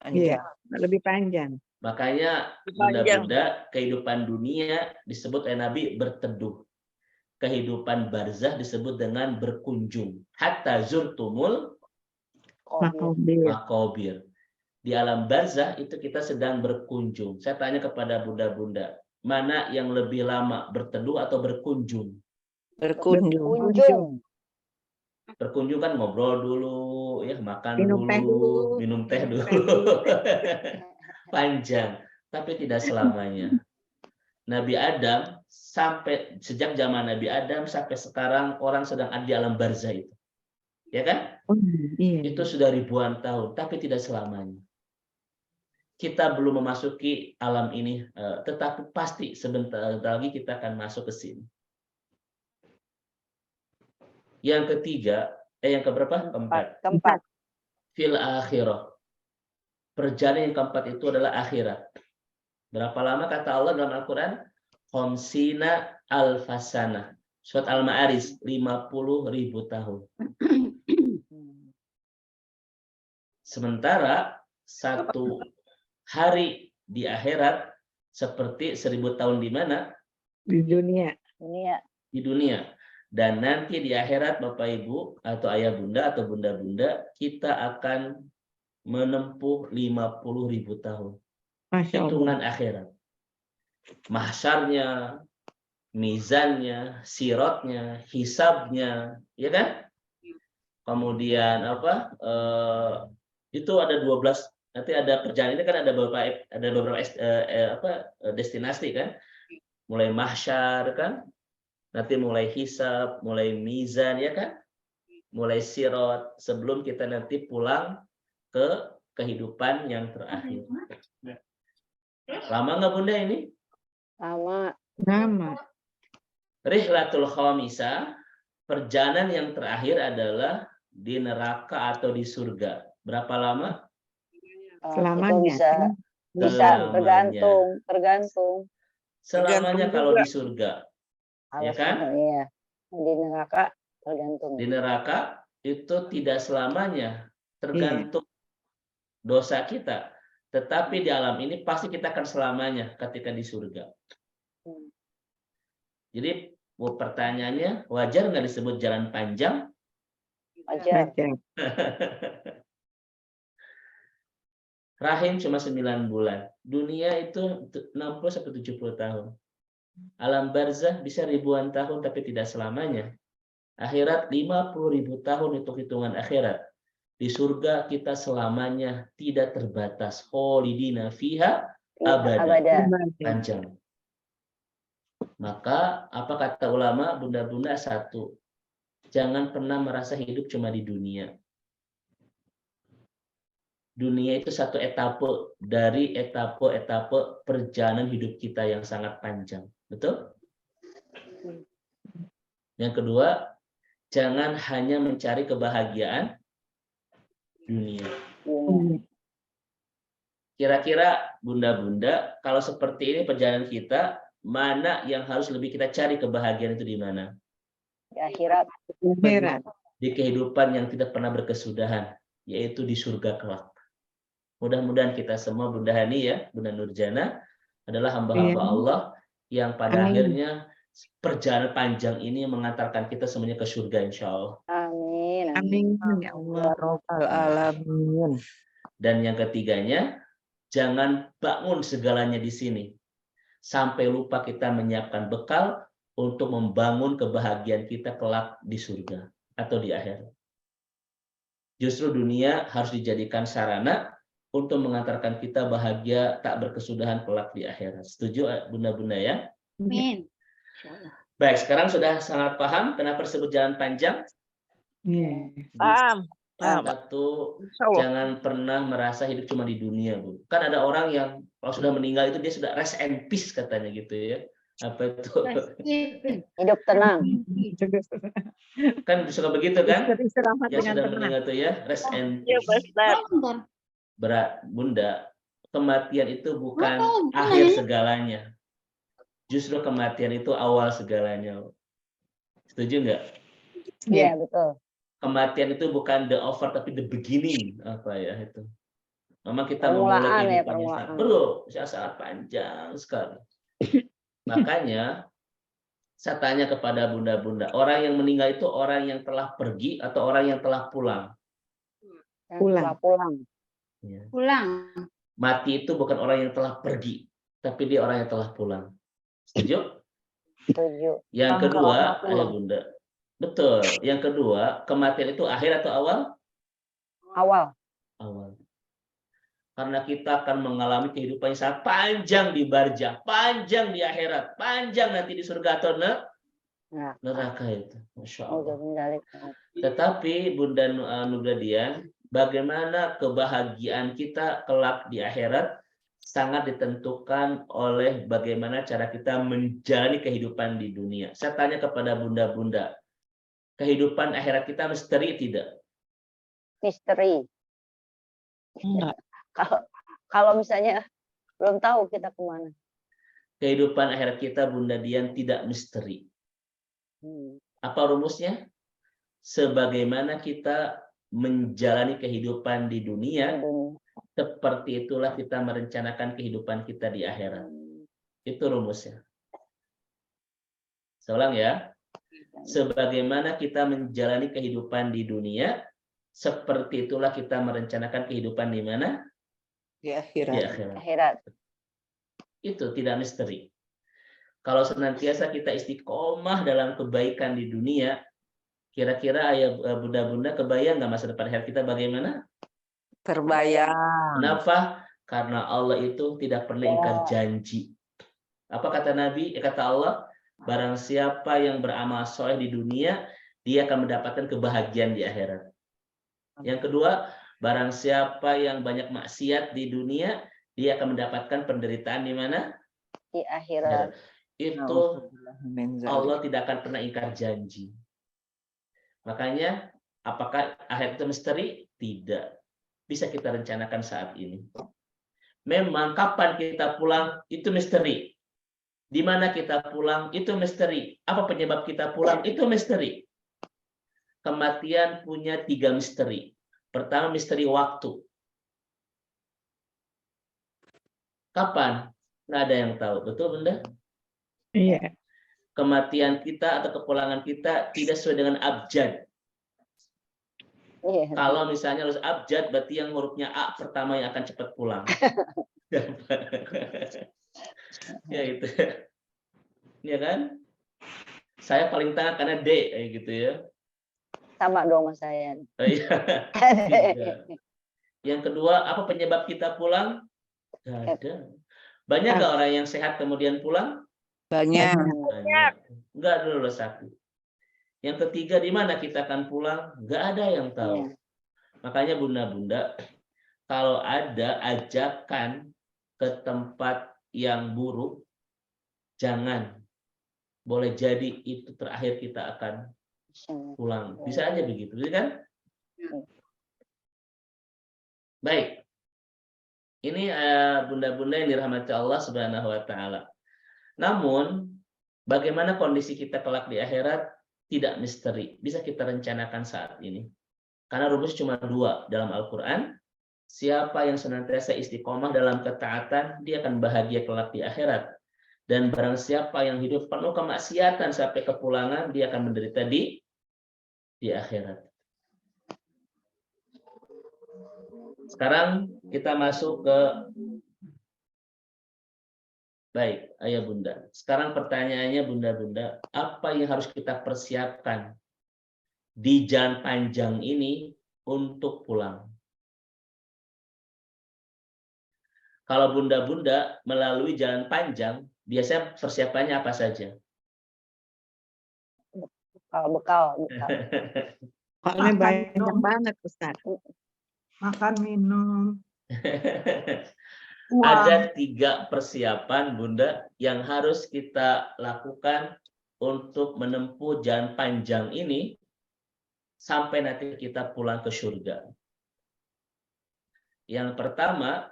Speaker 1: Iya, lebih panjang.
Speaker 2: Makanya bunda-bunda kehidupan dunia disebut oleh Nabi berteduh. Kehidupan barzah disebut dengan berkunjung. Hatta zurtumul maqabir. Di alam barzah itu kita sedang berkunjung. Saya tanya kepada bunda-bunda, mana yang lebih lama, berteduh atau berkunjung?
Speaker 4: Berkunjung.
Speaker 2: Berkunjung kan ngobrol dulu, ya makan minum teh dulu. Panjang, tapi tidak selamanya. Nabi Adam sejak zaman Nabi Adam sampai sekarang orang sedang ada di alam barzah itu. Ya kan? Itu sudah ribuan tahun, tapi tidak selamanya. Kita belum memasuki alam ini, tetapi pasti sebentar lagi kita akan masuk ke sini. Yang ketiga, yang keberapa?
Speaker 4: Keempat.
Speaker 2: Fil akhirah. Perjalanan yang keempat itu adalah akhirat. Berapa lama kata Allah dalam Al-Quran? Khamsina alfasana. Surat Al-Ma'arij, 50.000 tahun. Sementara satu hari di akhirat seperti 1000 tahun di mana?
Speaker 1: Di dunia.
Speaker 2: Di dunia. Dan nanti di akhirat Bapak Ibu atau ayah bunda atau bunda-bunda kita akan menempuh 50.000 tahun. Hitungan akhirat. Mahsyarnya, mizannya, sirotnya, hisabnya, ya kan? Kemudian itu ada 12. Nanti ada perjalanan ini kan ada beberapa destinasi kan, mulai mahsyar kan, nanti mulai hisab, mulai mizan ya kan, mulai sirot sebelum kita nanti pulang ke kehidupan yang terakhir. Lama nggak Bunda ini?
Speaker 4: Lama.
Speaker 2: Rihlatul khamisah, perjalanan yang terakhir adalah di neraka atau di surga. Berapa lama?
Speaker 1: Selamanya.
Speaker 4: Bisa tergantung.
Speaker 2: Selamanya kalau di surga. Ya kan?
Speaker 4: Iya. Di neraka tergantung.
Speaker 2: Di neraka itu tidak selamanya, tergantung dosa kita. Tetapi di alam ini pasti kita akan selamanya ketika di surga. Jadi pertanyaannya, wajar nggak disebut jalan panjang?
Speaker 4: Wajar.
Speaker 2: Rahim cuma 9 bulan. Dunia itu 60-70 tahun. Alam barzah bisa ribuan tahun tapi tidak selamanya. Akhirat 50.000 tahun untuk hitungan akhirat. Di surga kita selamanya tidak terbatas. Kholidina fiha abada. Panjang. Maka apa kata ulama, bunda-bunda, satu, jangan pernah merasa hidup cuma di dunia. Dunia itu satu etape dari etape-etape perjalanan hidup kita yang sangat panjang. Betul? Yang kedua, jangan hanya mencari kebahagiaan dunia. Kira-kira bunda-bunda, kalau seperti ini perjalanan kita, mana yang harus lebih kita cari kebahagiaan itu di mana?
Speaker 4: Di akhirat.
Speaker 2: Di kehidupan yang tidak pernah berkesudahan, yaitu di surga kelak. Mudah-mudahan kita semua, Bunda Hani ya, Bunda Nurjana, adalah hamba-hamba Allah yang pada akhirnya perjalanan panjang ini mengantarkan kita semuanya ke surga, insya Allah.
Speaker 4: Amin.
Speaker 1: Amin ya Allah.
Speaker 5: Rabbal alamin.
Speaker 2: Dan yang ketiganya, jangan bangun segalanya di sini sampai lupa kita menyiapkan bekal untuk membangun kebahagiaan kita kelak di surga atau di akhirat. Justru dunia harus dijadikan sarana untuk mengantarkan kita bahagia tak berkesudahan kelak di akhirat. Setuju bunda-bunda ya?
Speaker 4: Amin.
Speaker 2: Baik, sekarang sudah sangat paham kenapa disebut jalan panjang?
Speaker 7: Paham.
Speaker 2: Satu, jangan pernah merasa hidup cuma di dunia, Bu. Kan ada orang yang kalau sudah meninggal itu dia sudah rest and peace katanya gitu ya. Apa itu?
Speaker 4: Hidup tenang.
Speaker 2: Kan suka begitu kan?
Speaker 1: Istirahat
Speaker 2: Yang
Speaker 1: dengan
Speaker 2: sudah
Speaker 1: tenang.
Speaker 2: meninggal itu ya, rest and
Speaker 7: Iya,
Speaker 2: peace.
Speaker 7: Ustaz.
Speaker 2: Berat, Bunda. Kematian itu bukan akhir segalanya. Justru kematian itu awal segalanya. Setuju nggak?
Speaker 4: Iya, betul.
Speaker 2: Kematian itu bukan the over tapi the beginning, apa ya itu. Memang kita memulai
Speaker 4: Permulaan ya,
Speaker 2: kehidupan yang
Speaker 4: permulaan.
Speaker 2: sangat panjang sekali. Makanya saya tanya kepada bunda-bunda, orang yang meninggal itu orang yang telah pergi atau orang yang telah pulang?
Speaker 4: Pulang.
Speaker 2: Ya.
Speaker 8: Pulang.
Speaker 2: Mati itu bukan orang yang telah pergi, tapi dia orang yang telah pulang. Setuju?
Speaker 4: Setuju.
Speaker 2: Yang kedua, ayo bunda. Betul. Yang kedua, kematian itu akhir atau awal?
Speaker 4: Awal.
Speaker 2: Awal. Karena kita akan mengalami kehidupan yang sangat panjang di barzah, panjang di akhirat, panjang nanti di surga atau neraka itu. Masya Allah. Tetapi Bunda Nugradian, bagaimana kebahagiaan kita kelak di akhirat sangat ditentukan oleh bagaimana cara kita menjalani kehidupan di dunia. Saya tanya kepada bunda-bunda, kehidupan akhirat kita misteri tidak?
Speaker 4: Misteri.
Speaker 5: Enggak.
Speaker 4: Kalau misalnya belum tahu kita kemana.
Speaker 2: Kehidupan akhirat kita, Bunda Dian, tidak misteri. Apa rumusnya? Sebagaimana kita menjalani kehidupan di dunia, seperti itulah kita merencanakan kehidupan kita di akhirat. Itu rumusnya. Saya ulang ya. Sebagaimana kita menjalani kehidupan di dunia, seperti itulah kita merencanakan kehidupan di mana?
Speaker 5: Di akhirat.
Speaker 2: Di akhirat.
Speaker 4: Akhirat.
Speaker 2: Itu tidak misteri. Kalau senantiasa kita istiqomah dalam kebaikan di dunia, kira-kira ayah bunda-bunda kebayang nggak masa depan akhirat kita bagaimana?
Speaker 5: Terbayang.
Speaker 2: Kenapa? Karena Allah itu tidak pernah ingkar janji. Apa kata Nabi? Kata Allah, barang siapa yang beramal soleh di dunia, dia akan mendapatkan kebahagiaan di akhirat. Yang kedua, barang siapa yang banyak maksiat di dunia, dia akan mendapatkan penderitaan di mana?
Speaker 4: Di akhirat.
Speaker 2: Itu Allah tidak akan pernah ingkar janji. Makanya, apakah akhirat itu misteri? Tidak. Bisa kita rencanakan saat ini. Memang kapan kita pulang itu misteri. Di mana kita pulang itu misteri. Apa penyebab kita pulang itu misteri. Kematian punya 3 misteri. Pertama, misteri waktu. Kapan? Nggak ada yang tahu. Betul, Bunda?
Speaker 7: Iya.
Speaker 2: Kematian kita atau kepulangan kita tidak sesuai dengan abjad.
Speaker 4: Iya.
Speaker 2: Kalau misalnya harus abjad, berarti yang hurufnya A pertama yang akan cepat pulang. Ya itu. Ya kan? Saya paling tengah karena D, kayak gitu ya.
Speaker 4: Sama dong mas saya.
Speaker 2: Oh, iya. Tiga. Yang kedua, apa penyebab kita pulang? Gak ada. Banyak nggak orang yang sehat kemudian pulang?
Speaker 5: Banyak.
Speaker 2: Banyak. Enggak dulu sakit. Yang ketiga, di mana kita akan pulang? Nggak ada yang tahu. Makanya bunda-bunda, kalau ada ajakan ke tempat yang buruk, jangan. Boleh jadi itu terakhir kita akan pulang. Bisa aja begitu, kan? Baik. Ini bunda-bunda yang dirahmati Allah Subhanahu wa taala. Namun, bagaimana kondisi kita kelak di akhirat tidak misteri. Bisa kita rencanakan saat ini. Karena rumus cuma 2 dalam Al-Qur'an. Siapa yang senantiasa istiqomah dalam ketaatan, dia akan bahagia kelak di akhirat. Dan barang siapa yang hidup penuh kemaksiatan sampai kepulangan, dia akan menderita di akhirat. Sekarang kita masuk ke baik, ayah bunda. Sekarang pertanyaannya bunda-bunda, apa yang harus kita persiapkan di jalan panjang ini untuk pulang? Kalau bunda-bunda melalui jalan panjang, biasanya persiapannya apa saja?
Speaker 4: Bekal.
Speaker 7: Soalnya banyak banget, Ustaz.
Speaker 3: Makan, minum.
Speaker 2: Ada 3 persiapan bunda yang harus kita lakukan untuk menempuh jalan panjang ini sampai nanti kita pulang ke surga. Yang pertama,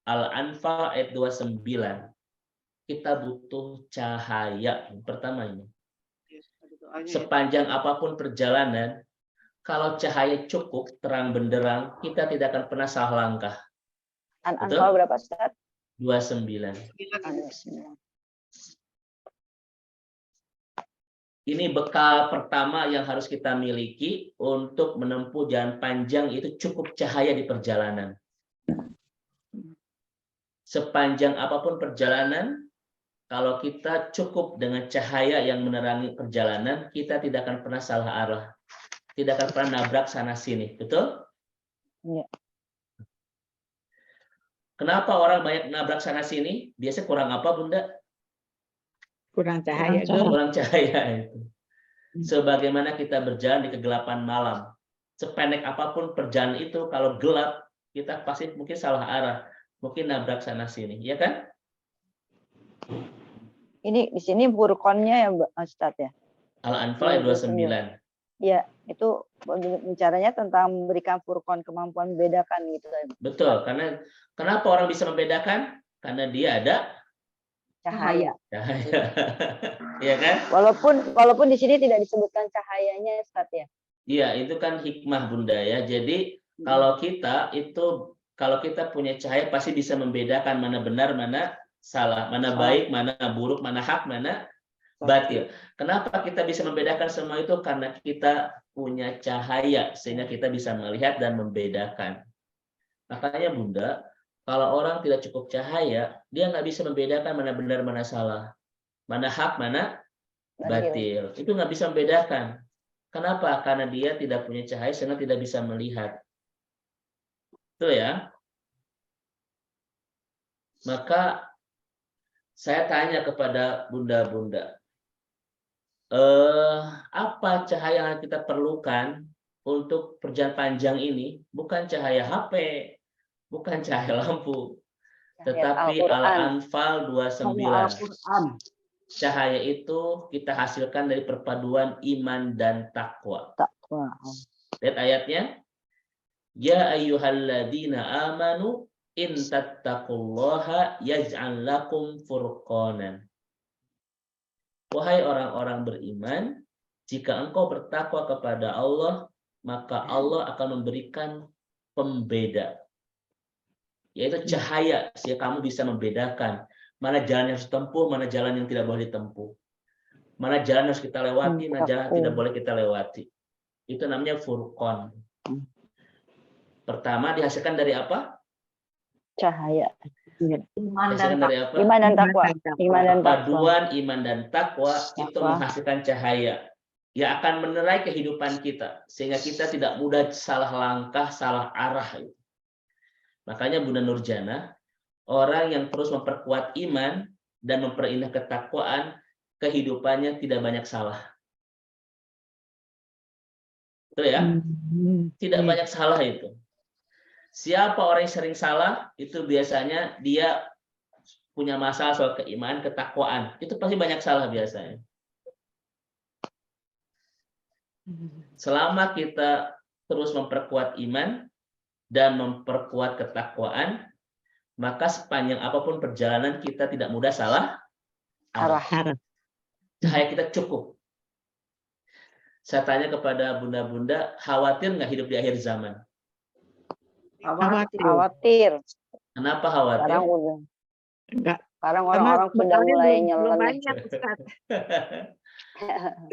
Speaker 2: Al-Anfal ayat 29. Kita butuh cahaya. Pertama ini. Sepanjang apapun perjalanan, kalau cahaya cukup, terang benderang, kita tidak akan pernah salah langkah.
Speaker 4: Anfal berapa, Ustaz?
Speaker 2: 29. Ini bekal pertama yang harus kita miliki untuk menempuh jalan panjang, itu cukup cahaya di perjalanan. Sepanjang apapun perjalanan, kalau kita cukup dengan cahaya yang menerangi perjalanan, kita tidak akan pernah salah arah. Tidak akan pernah nabrak sana-sini. Betul?
Speaker 4: Iya.
Speaker 2: Kenapa orang banyak nabrak sana-sini? Biasanya kurang apa, Bunda?
Speaker 7: Kurang cahaya.
Speaker 2: Kurang cahaya itu. Sebagaimana kita berjalan di kegelapan malam. Sependek apapun perjalanan itu, kalau gelap, kita pasti mungkin salah arah. Mungkin nabrak sana-sini. Ya kan?
Speaker 4: Ini di sini furqonnya ya, Ustaz ya?
Speaker 2: Al-Anfal 29.
Speaker 4: Ya, itu bicaranya tentang memberikan furqon, kemampuan membedakan gitu.
Speaker 2: Betul, karena kenapa orang bisa membedakan? Karena dia ada
Speaker 4: Cahaya.
Speaker 2: Iya kan?
Speaker 4: Walaupun di sini tidak disebutkan cahayanya, Ustaz ya.
Speaker 2: Iya, itu kan hikmah Bunda ya. Jadi kalau kita punya cahaya pasti bisa membedakan mana benar, mana salah, mana baik, mana buruk, mana hak, mana batil. Kenapa kita bisa membedakan semua itu? Karena kita punya cahaya sehingga kita bisa melihat dan membedakan. Makanya Bunda, kalau orang tidak cukup cahaya, dia nggak bisa membedakan mana benar, mana salah, mana hak, mana batil. Itu nggak bisa membedakan. Kenapa? Karena dia tidak punya cahaya sehingga tidak bisa melihat. Itu ya. Maka saya tanya kepada bunda-bunda, apa cahaya yang kita perlukan untuk perjalanan panjang ini? Bukan cahaya HP, bukan cahaya lampu, tetapi Al-Anfal 29. Cahaya itu kita hasilkan dari perpaduan iman dan takwa. Lihat ayatnya. Ya ayyuhalladzina amanu in tattaqullaha yaj'al lakum furqanan. Wahai orang-orang beriman, jika engkau bertakwa kepada Allah, maka Allah akan memberikan pembeda. yaitu cahaya, sehingga kamu bisa membedakan mana jalan yang harus ditempuh, mana jalan yang tidak boleh ditempuh. Mana jalan yang harus kita lewati, mana jalan yang tidak boleh kita lewati. Itu namanya furqan. Pertama dihasilkan dari apa?
Speaker 4: Cahaya.
Speaker 1: Iman
Speaker 2: Dihasilkan
Speaker 1: dan
Speaker 2: dari apa?
Speaker 4: Iman dan takwa. Iman dan takwa.
Speaker 2: Perpaduan iman dan takwa itu
Speaker 4: Takwa.
Speaker 2: menghasilkan cahaya yang akan menerai kehidupan kita, sehingga kita tidak mudah salah langkah, salah arah. Makanya Bunda Nurjana, orang yang terus memperkuat iman dan memperindah ketakwaan, kehidupannya tidak banyak salah. Betul ya? Tidak banyak salah itu. Siapa orang yang sering salah, itu biasanya dia punya masalah soal keimanan, ketakwaan. Itu pasti banyak salah biasanya. Selama kita terus memperkuat iman dan memperkuat ketakwaan, maka sepanjang apapun perjalanan kita tidak mudah salah arah. Cahaya kita cukup. Saya tanya kepada bunda-bunda, khawatir nggak hidup di akhir zaman?
Speaker 4: Khawatir.
Speaker 2: Kenapa khawatir?
Speaker 4: Sekarang udah.
Speaker 7: Enggak.
Speaker 4: Sekarang orang-orang sudah mulai
Speaker 1: belum
Speaker 4: nyeleneh.
Speaker 1: banyak, Ustaz.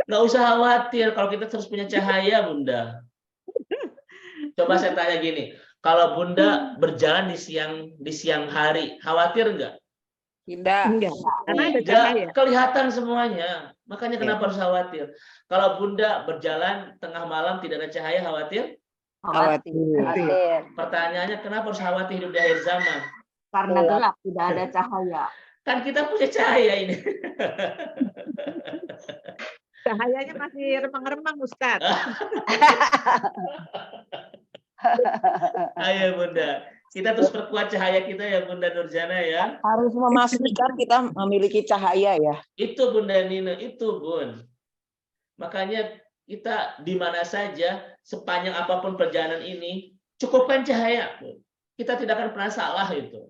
Speaker 2: Nggak usah khawatir kalau kita terus punya cahaya, Bunda. Coba saya tanya gini, kalau Bunda berjalan di siang hari, khawatir nggak?
Speaker 5: Tidak.
Speaker 7: Enggak. Karena ada
Speaker 2: Nggak,
Speaker 7: cahaya.
Speaker 2: kelihatan semuanya. Makanya kenapa harus khawatir? Kalau Bunda berjalan tengah malam tidak ada cahaya, khawatir?
Speaker 5: Khawatir.
Speaker 4: Khawatir.
Speaker 2: Pertanyaannya, kenapa harus khawatir hidup di akhir zaman?
Speaker 1: Karena gelap, tidak ada cahaya.
Speaker 2: Kan kita punya cahaya ini.
Speaker 1: Cahayanya masih remang-remang, Ustaz.
Speaker 2: Ayo Bunda, kita terus perkuat cahaya kita ya Bunda Nurjana ya.
Speaker 5: Harus memastikan kita memiliki cahaya ya.
Speaker 2: Itu Bunda Nina, itu Bun. Makanya kita di mana saja, sepanjang apapun perjalanan ini, cukupkan cahaya. Bun. Kita tidak akan pernah salah itu.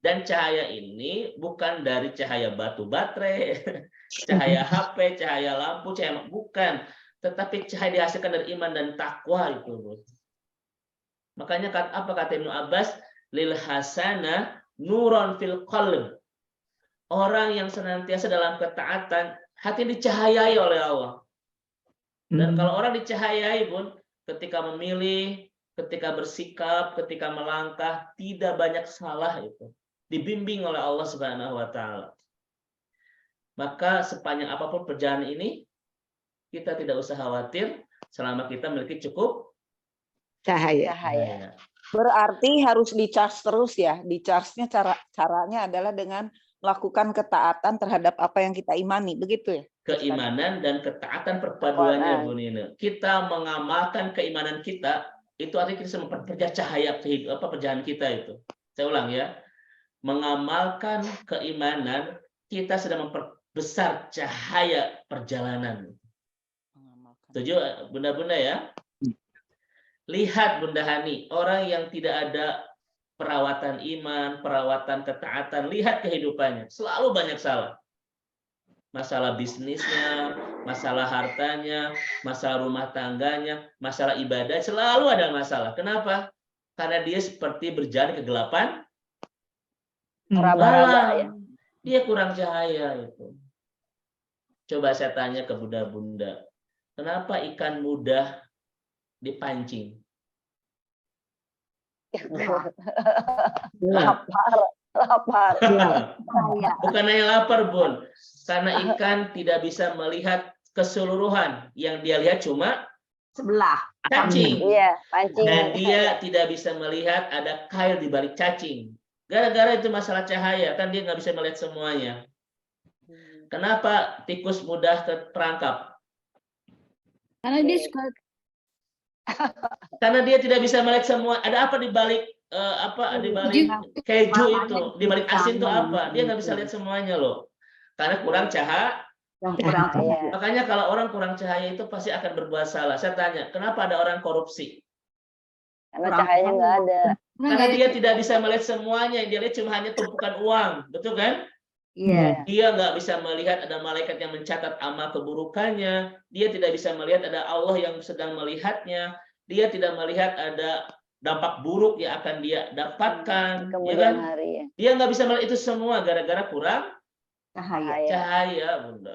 Speaker 2: Dan cahaya ini bukan dari cahaya batu baterai, cahaya HP, cahaya lampu, cahaya bukan. Tetapi cahaya dihasilkan dari iman dan takwa itu. Bun. Makanya apa kata Ibnu Abbas? Lil hasana nuron fil qalb. Orang yang senantiasa dalam ketaatan, hati dicahayai oleh Allah. Dan kalau orang dicahayai pun, ketika memilih, ketika bersikap, ketika melangkah, tidak banyak salah itu. Dibimbing oleh Allah Subhanahu wa taala. Maka sepanjang apapun perjalanan ini, kita tidak usah khawatir selama kita memiliki cukup
Speaker 7: Cahaya.
Speaker 4: Cahaya.
Speaker 5: Berarti harus di-charge terus ya. Di-charge-nya caranya adalah dengan melakukan ketaatan terhadap apa yang kita imani, begitu ya?
Speaker 2: keimanan dan ketaatan perpaduannya Bu Nina. Kita mengamalkan keimanan kita, itu artinya kita memperkerja cahaya kehidupan perjalanan kita itu. Saya ulang ya. Mengamalkan keimanan, kita sedang memperbesar cahaya perjalanan. Setuju Bunda-bunda ya? Lihat Bunda Hani, orang yang tidak ada perawatan iman, perawatan ketaatan, lihat kehidupannya, selalu banyak salah. Masalah bisnisnya, masalah hartanya, masalah rumah tangganya, masalah ibadah, selalu ada masalah. Kenapa? Karena dia seperti berjalan ke kegelapan
Speaker 4: Raba-raba ya.
Speaker 2: Dia kurang cahaya itu. Coba saya tanya ke bunda-bunda, kenapa ikan mudah dipancing?
Speaker 4: Lapar.
Speaker 2: Bukan hanya lapar, Bun. Karena ikan tidak bisa melihat keseluruhan. Yang dia lihat cuma
Speaker 1: Sebelah.
Speaker 2: cacing.
Speaker 4: Iya, pancing.
Speaker 2: Dan dia tidak bisa melihat ada kail di balik cacing. Gara-gara itu masalah cahaya, kan dia nggak bisa melihat semuanya. Kenapa tikus mudah terperangkap?
Speaker 8: Karena dia suka
Speaker 2: Karena dia tidak bisa melihat semua. Ada apa di balik di balik keju itu, di balik asin itu apa? Dia nggak bisa lihat semuanya loh. Karena kurang cahaya. Makanya kalau orang kurang cahaya itu pasti akan berbuat salah. Saya tanya, kenapa ada orang korupsi?
Speaker 4: Karena cahayanya nggak ada.
Speaker 2: Karena dia tidak bisa melihat semuanya. Dia lihat cuma hanya tumpukan uang, betul kan?
Speaker 1: Iya.
Speaker 2: Dia nggak bisa melihat ada malaikat yang mencatat amal keburukannya. Dia tidak bisa melihat ada Allah yang sedang melihatnya. Dia tidak melihat ada dampak buruk yang akan dia dapatkan. Ya
Speaker 4: Kemudian
Speaker 2: kan?
Speaker 4: hari ya.
Speaker 2: Dia nggak bisa melihat itu semua gara-gara kurang
Speaker 4: Cahaya.
Speaker 2: cahaya, Bunda.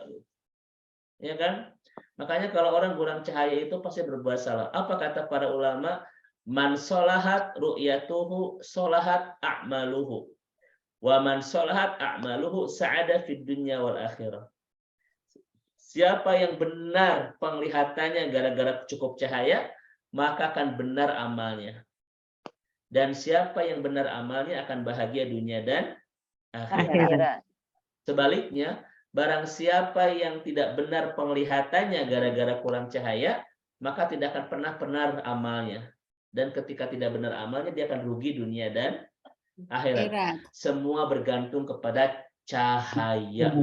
Speaker 2: Ya kan? Makanya kalau orang kurang cahaya itu pasti berbuat salah. Apa kata para ulama? Man solahat ru'yatuhu solahat a'maluhu. Wa man solahat a'maluhu sa'ada fid dunya wal akhirah. Siapa yang benar penglihatannya gara-gara cukup cahaya, maka akan benar amalnya. Dan siapa yang benar amalnya akan bahagia dunia dan akhirat.
Speaker 4: Akhirat.
Speaker 2: Sebaliknya, barang siapa yang tidak benar penglihatannya gara-gara kurang cahaya, maka tidak akan pernah benar amalnya. Dan ketika tidak benar amalnya, dia akan rugi dunia dan akhirat. Semua bergantung kepada cahaya.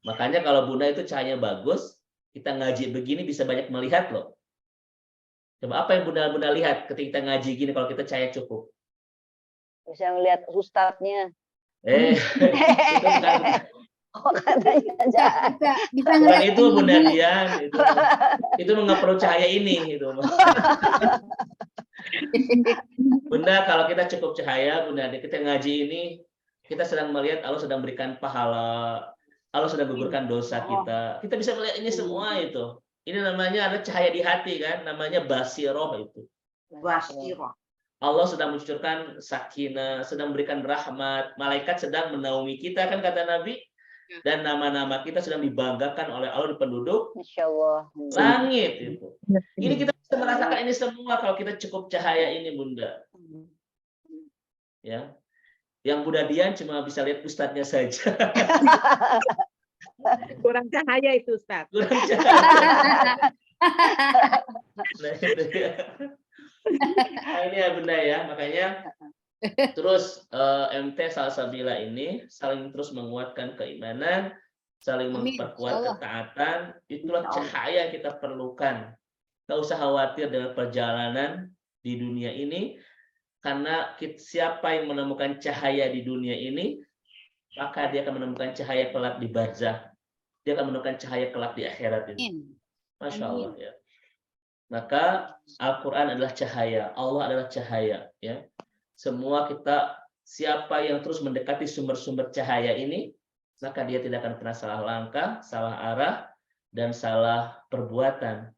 Speaker 2: Makanya kalau Bunda itu cahaya bagus, kita ngaji begini bisa banyak melihat loh. Coba apa yang Bunda lihat ketika kita ngaji gini kalau kita cahaya cukup?
Speaker 4: Bisa melihat ustadznya.
Speaker 2: Itu bukan,
Speaker 4: Oh, katanya jahat.
Speaker 8: Bisa
Speaker 2: bukan
Speaker 8: ngeliat
Speaker 2: itu Bunda
Speaker 8: ini.
Speaker 2: Dian, itu nggak perlu cahaya ini itu. Bunda kalau kita cukup cahaya, Bunda kita ngaji ini, kita sedang melihat Allah sedang berikan pahala, Allah sedang gugurkan dosa kita. Kita bisa melihat ini semua itu. Ini namanya ada cahaya di hati kan, namanya basiroh itu.
Speaker 4: Basiroh.
Speaker 2: Allah sedang mencurahkan sakinah, sedang memberikan rahmat, malaikat sedang menaungi kita kan kata Nabi, dan nama-nama kita sedang dibanggakan oleh Allah di penduduk
Speaker 4: Insya Allah.
Speaker 2: langit itu. Ini kita bisa merasakan ini semua kalau kita cukup cahaya ini Bunda. Ya, yang Bunda Dian cuma bisa lihat ustadznya saja.
Speaker 1: Kurang cahaya itu, Ustaz.
Speaker 2: Kurang cahaya. Nah, itu ya. Nah, ini ya Bunda ya, makanya terus MT Salsabila ini saling terus menguatkan keimanan, saling
Speaker 8: Amin,
Speaker 2: memperkuat
Speaker 8: insyaallah.
Speaker 2: ketaatan, itulah cahaya yang kita perlukan. Nggak usah khawatir dengan perjalanan di dunia ini, karena siapa yang menemukan cahaya di dunia ini, maka dia akan menemukan cahaya kelak di barzah. Dia akan menemukan cahaya kelak di akhirat ini. Masya Allah ya. Maka Al-Quran adalah cahaya, Allah adalah cahaya. Ya, semua kita siapa yang terus mendekati sumber-sumber cahaya ini, maka dia tidak akan pernah salah langkah, salah arah, dan salah perbuatan.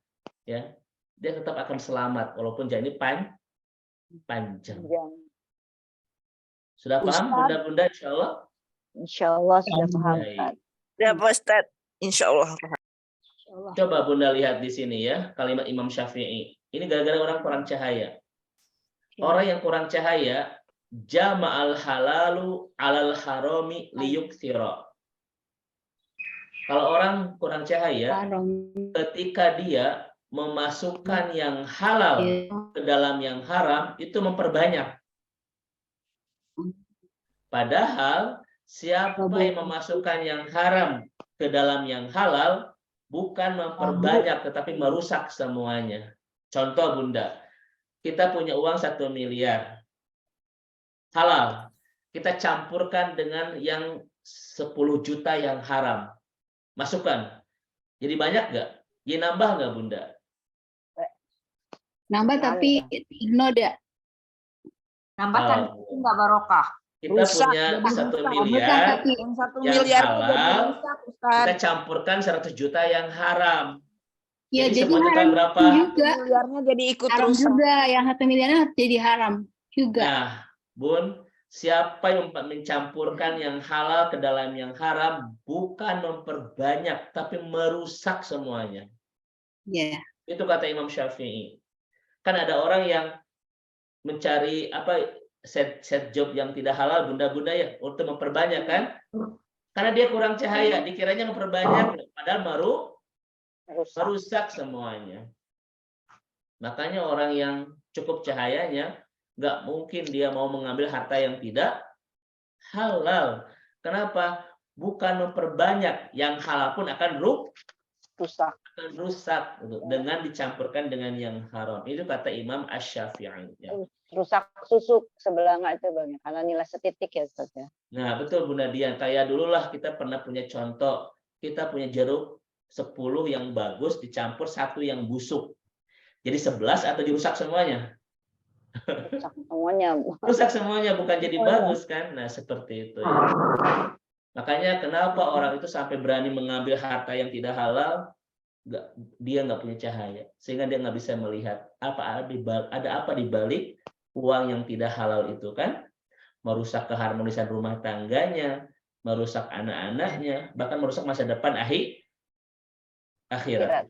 Speaker 2: Ya, dia tetap akan selamat walaupun jalan ini panjang. Sudah paham, Bunda-bunda? Insya Allah.
Speaker 4: Insya Allah sudah paham.
Speaker 2: Baik.
Speaker 5: Ya Pak Ustadz, insya Allah.
Speaker 2: Coba Bunda lihat di sini ya, kalimat Imam Syafi'i. Ini gara-gara orang kurang cahaya. Orang yang kurang cahaya, jama'al halalu alal harami liyukthira. Kalau orang kurang cahaya, ketika dia memasukkan yang halal ke dalam yang haram, itu memperbanyak. Padahal siapa yang memasukkan yang haram ke dalam yang halal, bukan memperbanyak, tetapi merusak semuanya. Contoh Bunda, kita punya uang 1 miliar. Halal. Kita campurkan dengan yang 10 juta yang haram. Masukkan. Jadi banyak nggak? Jadi nambah nggak Bunda?
Speaker 8: Nambah tapi noda.
Speaker 9: Nambah kan nggak barokah.
Speaker 2: Kita punya 1 miliar
Speaker 5: Yang 1
Speaker 2: yang
Speaker 5: miliar
Speaker 2: halal,
Speaker 5: rusak, Ustadz.
Speaker 2: kita campurkan 100 juta yang haram.
Speaker 8: Ya
Speaker 2: Jadi
Speaker 8: jadi
Speaker 2: semuanya
Speaker 8: haram
Speaker 2: berapa?
Speaker 8: juga.
Speaker 5: Miliarnya jadi ikut
Speaker 8: Haram
Speaker 5: rusak.
Speaker 8: juga. Yang 1 miliarnya jadi haram juga.
Speaker 2: Nah, Bun, siapa yang mencampurkan yang halal ke dalam yang haram, bukan memperbanyak, tapi merusak semuanya.
Speaker 8: Ya.
Speaker 2: Itu kata Imam Syafi'i. Kan ada orang yang mencari set job yang tidak halal, bunda-bunda ya, untuk memperbanyak kan? Karena dia kurang cahaya, dikiranya memperbanyak, padahal merusak semuanya. Makanya orang yang cukup cahayanya, nggak mungkin dia mau mengambil harta yang tidak halal. Kenapa? Bukan memperbanyak, yang halal pun akan rusak dengan dicampurkan dengan yang haram. Itu kata Imam Asy-Syafi'i. Ya.
Speaker 4: Rusak susuk sebelah nggak itu Bang, karena nilai setitik ya Ustaz ya.
Speaker 2: Nah, betul Bunda Dian. Kayak dulu lah kita pernah punya contoh. Kita punya jeruk 10 yang bagus dicampur 1 yang busuk. Jadi 11 atau dirusak semuanya?
Speaker 4: Rusak semuanya.
Speaker 2: Rusak semuanya, bukan jadi bagus kan? Nah, seperti itu ya. Makanya kenapa orang itu sampai berani mengambil harta yang tidak halal, dia nggak punya cahaya, sehingga dia nggak bisa melihat ada apa di balik uang yang tidak halal itu kan? Merusak keharmonisan rumah tangganya, merusak anak-anaknya, bahkan merusak masa depan akhirat.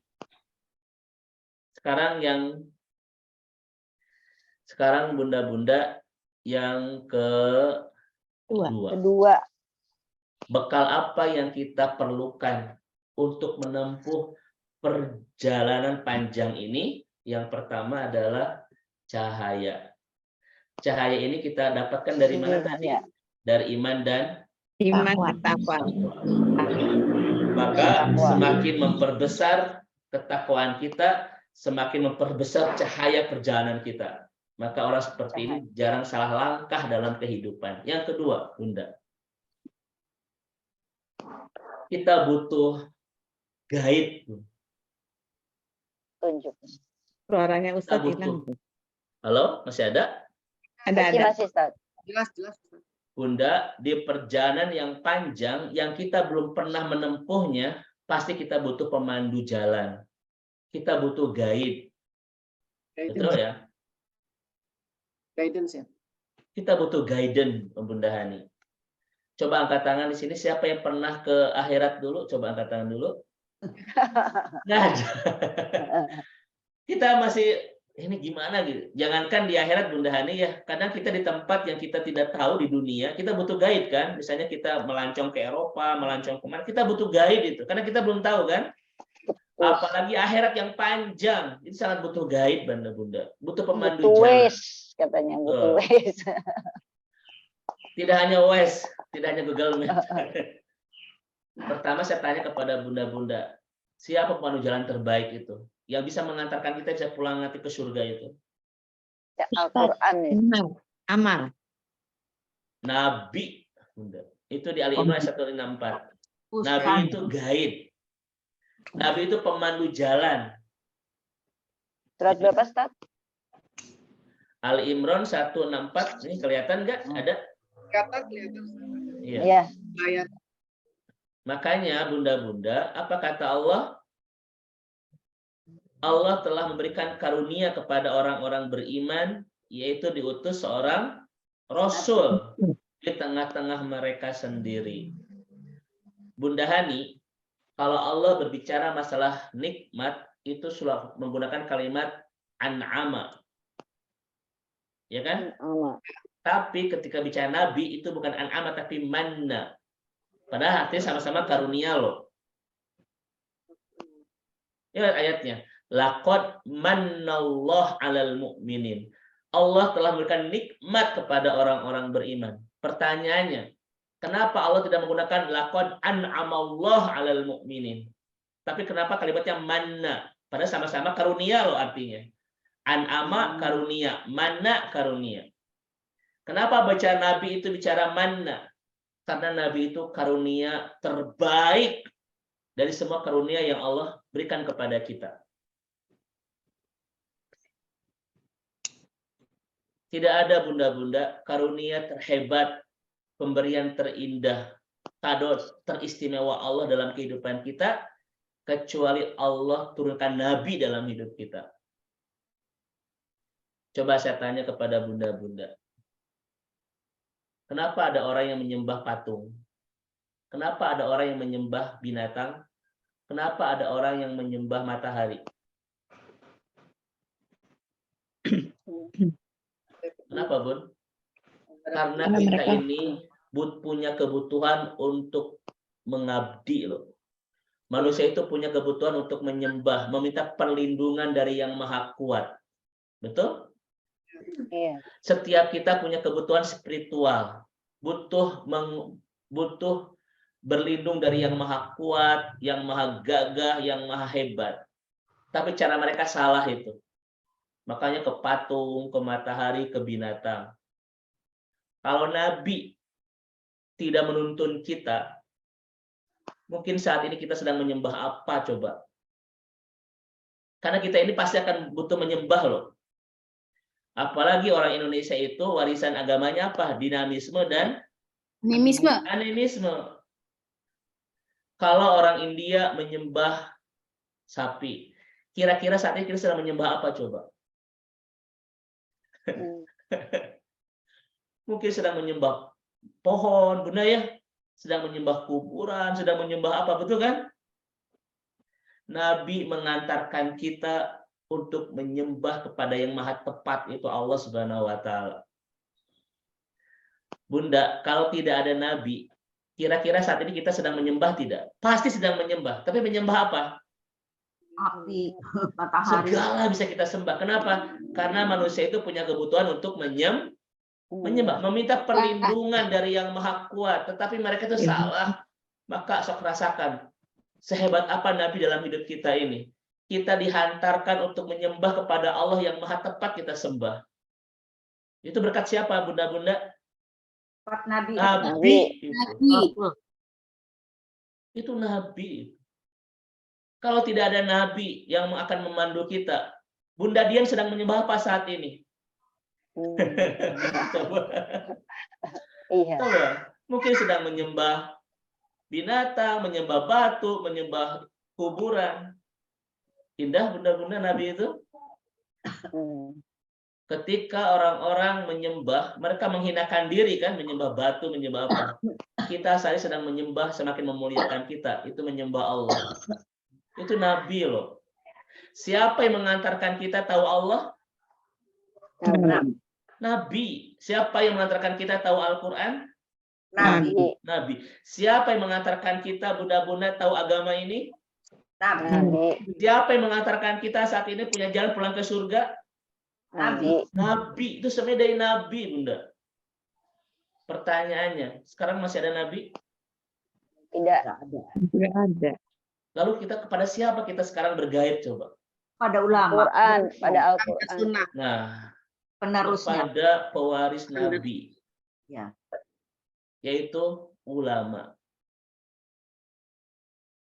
Speaker 2: Sekarang bunda-bunda yang kedua. Bekal apa yang kita perlukan untuk menempuh perjalanan panjang ini? Yang pertama adalah cahaya. Cahaya ini kita dapatkan dari mana tadi? Dari iman dan
Speaker 7: takwa.
Speaker 2: Maka semakin memperbesar ketakwaan kita, semakin memperbesar cahaya perjalanan kita. Maka orang seperti ini jarang salah langkah dalam kehidupan. Yang kedua, Bunda, kita butuh guide.
Speaker 4: Tunjuk.
Speaker 7: Suaranya Ustaz hilang.
Speaker 2: Halo, masih ada?
Speaker 4: Masih, Ustaz.
Speaker 3: Jelas.
Speaker 2: Bunda, di perjalanan yang panjang yang kita belum pernah menempuhnya, pasti kita butuh pemandu jalan. Kita butuh guide. Betul ya?
Speaker 3: Guidance ya.
Speaker 2: Kita butuh guidance, Bunda Hani. Coba angkat tangan di sini, siapa yang pernah ke akhirat dulu? Coba angkat tangan dulu. Nggak ada. Kita masih, ini gimana gitu. Jangankan di akhirat Bunda Hani ya, kadang kita di tempat yang kita tidak tahu di dunia, kita butuh guide kan. Misalnya kita melancong ke Eropa, melancong kemana, kita butuh guide itu. Karena kita belum tahu kan. Apalagi akhirat yang panjang, itu sangat butuh guide Bunda. Butuh pemandu jalan.
Speaker 4: Katanya butuh ways.
Speaker 2: Tidak hanya Waze, tidak hanya Google Maps. Pertama saya tanya kepada bunda-bunda, siapa pemandu jalan terbaik itu? Yang bisa mengantarkan kita bisa pulang nanti ke surga itu?
Speaker 4: Al-Quran ya.
Speaker 7: Amal.
Speaker 2: Nabi, Bunda. Itu di Ali Imran 164. Nabi itu guide. Nabi itu pemandu jalan.
Speaker 4: Surat berapa, Ustaz?
Speaker 2: Ali Imran 164. Ini kelihatan nggak? Ada?
Speaker 3: Kata kelihatan.
Speaker 4: Iya.
Speaker 3: Ayat.
Speaker 2: Makanya bunda-bunda, apa kata Allah? Allah telah memberikan karunia kepada orang-orang beriman, yaitu diutus seorang Rasul di tengah-tengah mereka sendiri. Bunda Hani, kalau Allah berbicara masalah nikmat, itu sudah menggunakan kalimat an'ama. Ya kan? Tapi ketika bicara Nabi, itu bukan an'ama, tapi manna. Padahal artinya sama-sama karunia loh. Lihat ayatnya. Laqad mannallahu 'alal mu'minin. Allah telah memberikan nikmat kepada orang-orang beriman. Pertanyaannya, kenapa Allah tidak menggunakan laqad an'amallahu 'alal mu'minin? Tapi kenapa kalimatnya manna? Padahal sama-sama karunia loh artinya. An'ama karunia, manna karunia. Kenapa baca Nabi itu bicara manna? Karena Nabi itu karunia terbaik dari semua karunia yang Allah berikan kepada kita. Tidak ada bunda-bunda karunia terhebat, pemberian terindah, kado teristimewa Allah dalam kehidupan kita, kecuali Allah turunkan Nabi dalam hidup kita. Coba saya tanya kepada bunda-bunda. Kenapa ada orang yang menyembah patung? Kenapa ada orang yang menyembah binatang? Kenapa ada orang yang menyembah matahari? Kenapa, Bun? Karena kita ini punya kebutuhan untuk mengabdi loh. Manusia itu punya kebutuhan untuk menyembah, meminta perlindungan dari yang maha kuat. Betul?
Speaker 4: Iya.
Speaker 2: Setiap kita punya kebutuhan spiritual, butuh berlindung dari yang maha kuat, yang maha gagah, yang maha hebat. Tapi cara mereka salah itu. Makanya ke patung, ke matahari, ke binatang. Kalau Nabi tidak menuntun kita, mungkin saat ini kita sedang menyembah apa coba? Karena kita ini pasti akan butuh menyembah loh. Apalagi orang Indonesia itu warisan agamanya apa? Dinamisme dan animisme. Kalau orang India menyembah sapi, kira-kira saat ini kita sedang menyembah apa coba? Mungkin sedang menyembah pohon, Bunda ya? Sedang menyembah kuburan, sedang menyembah apa, betul kan? Nabi mengantarkan kita untuk menyembah kepada yang maha tepat, itu Allah Subhanahu wa Ta'ala. Bunda, kalau tidak ada Nabi, kira-kira saat ini kita sedang menyembah tidak? Pasti sedang menyembah. Tapi menyembah apa?
Speaker 9: Api, matahari.
Speaker 2: Segala bisa kita sembah. Kenapa? Karena manusia itu punya kebutuhan untuk menyembah, meminta perlindungan dari yang maha kuat. Tetapi mereka itu salah. Maka sok rasakan sehebat apa Nabi dalam hidup kita ini. Kita dihantarkan untuk menyembah kepada Allah yang maha tepat kita sembah. Itu berkat siapa, Bunda-bunda?
Speaker 9: Nabi.
Speaker 2: Nabi.
Speaker 8: Nabi.
Speaker 2: Itu Nabi. Kalau tidak ada Nabi yang akan memandu kita, Bunda Dian sedang menyembah apa saat ini?
Speaker 4: Iya.
Speaker 2: Coba. Mungkin sedang menyembah binatang, menyembah batu, menyembah kuburan. Indah Bunda-bunda Nabi itu. Ketika orang-orang menyembah, mereka menghinakan diri kan, menyembah batu, menyembah apa. Kita saat ini sedang menyembah, semakin memuliakan kita. Itu menyembah Allah. Itu Nabi loh. Siapa yang mengantarkan kita tahu Allah? Nabi. Siapa yang mengantarkan kita tahu Al-Quran? Nabi. Siapa yang mengantarkan kita bunda-bunda tahu agama ini?
Speaker 4: Nabi.
Speaker 2: Siapa yang mengantarkan kita saat ini punya jalan pulang ke surga? Nabi. Itu sebenarnya dari Nabi, Bunda. Pertanyaannya, sekarang masih ada Nabi?
Speaker 4: Tidak.
Speaker 7: Tidak ada.
Speaker 2: Lalu kita kepada siapa kita sekarang bergaib coba?
Speaker 9: Pada ulama.
Speaker 4: Quran, pada Al-Quran.
Speaker 2: Nah,
Speaker 9: Penerusnya.
Speaker 2: pada pewaris Nabi.
Speaker 9: Ya.
Speaker 2: Yaitu ulama.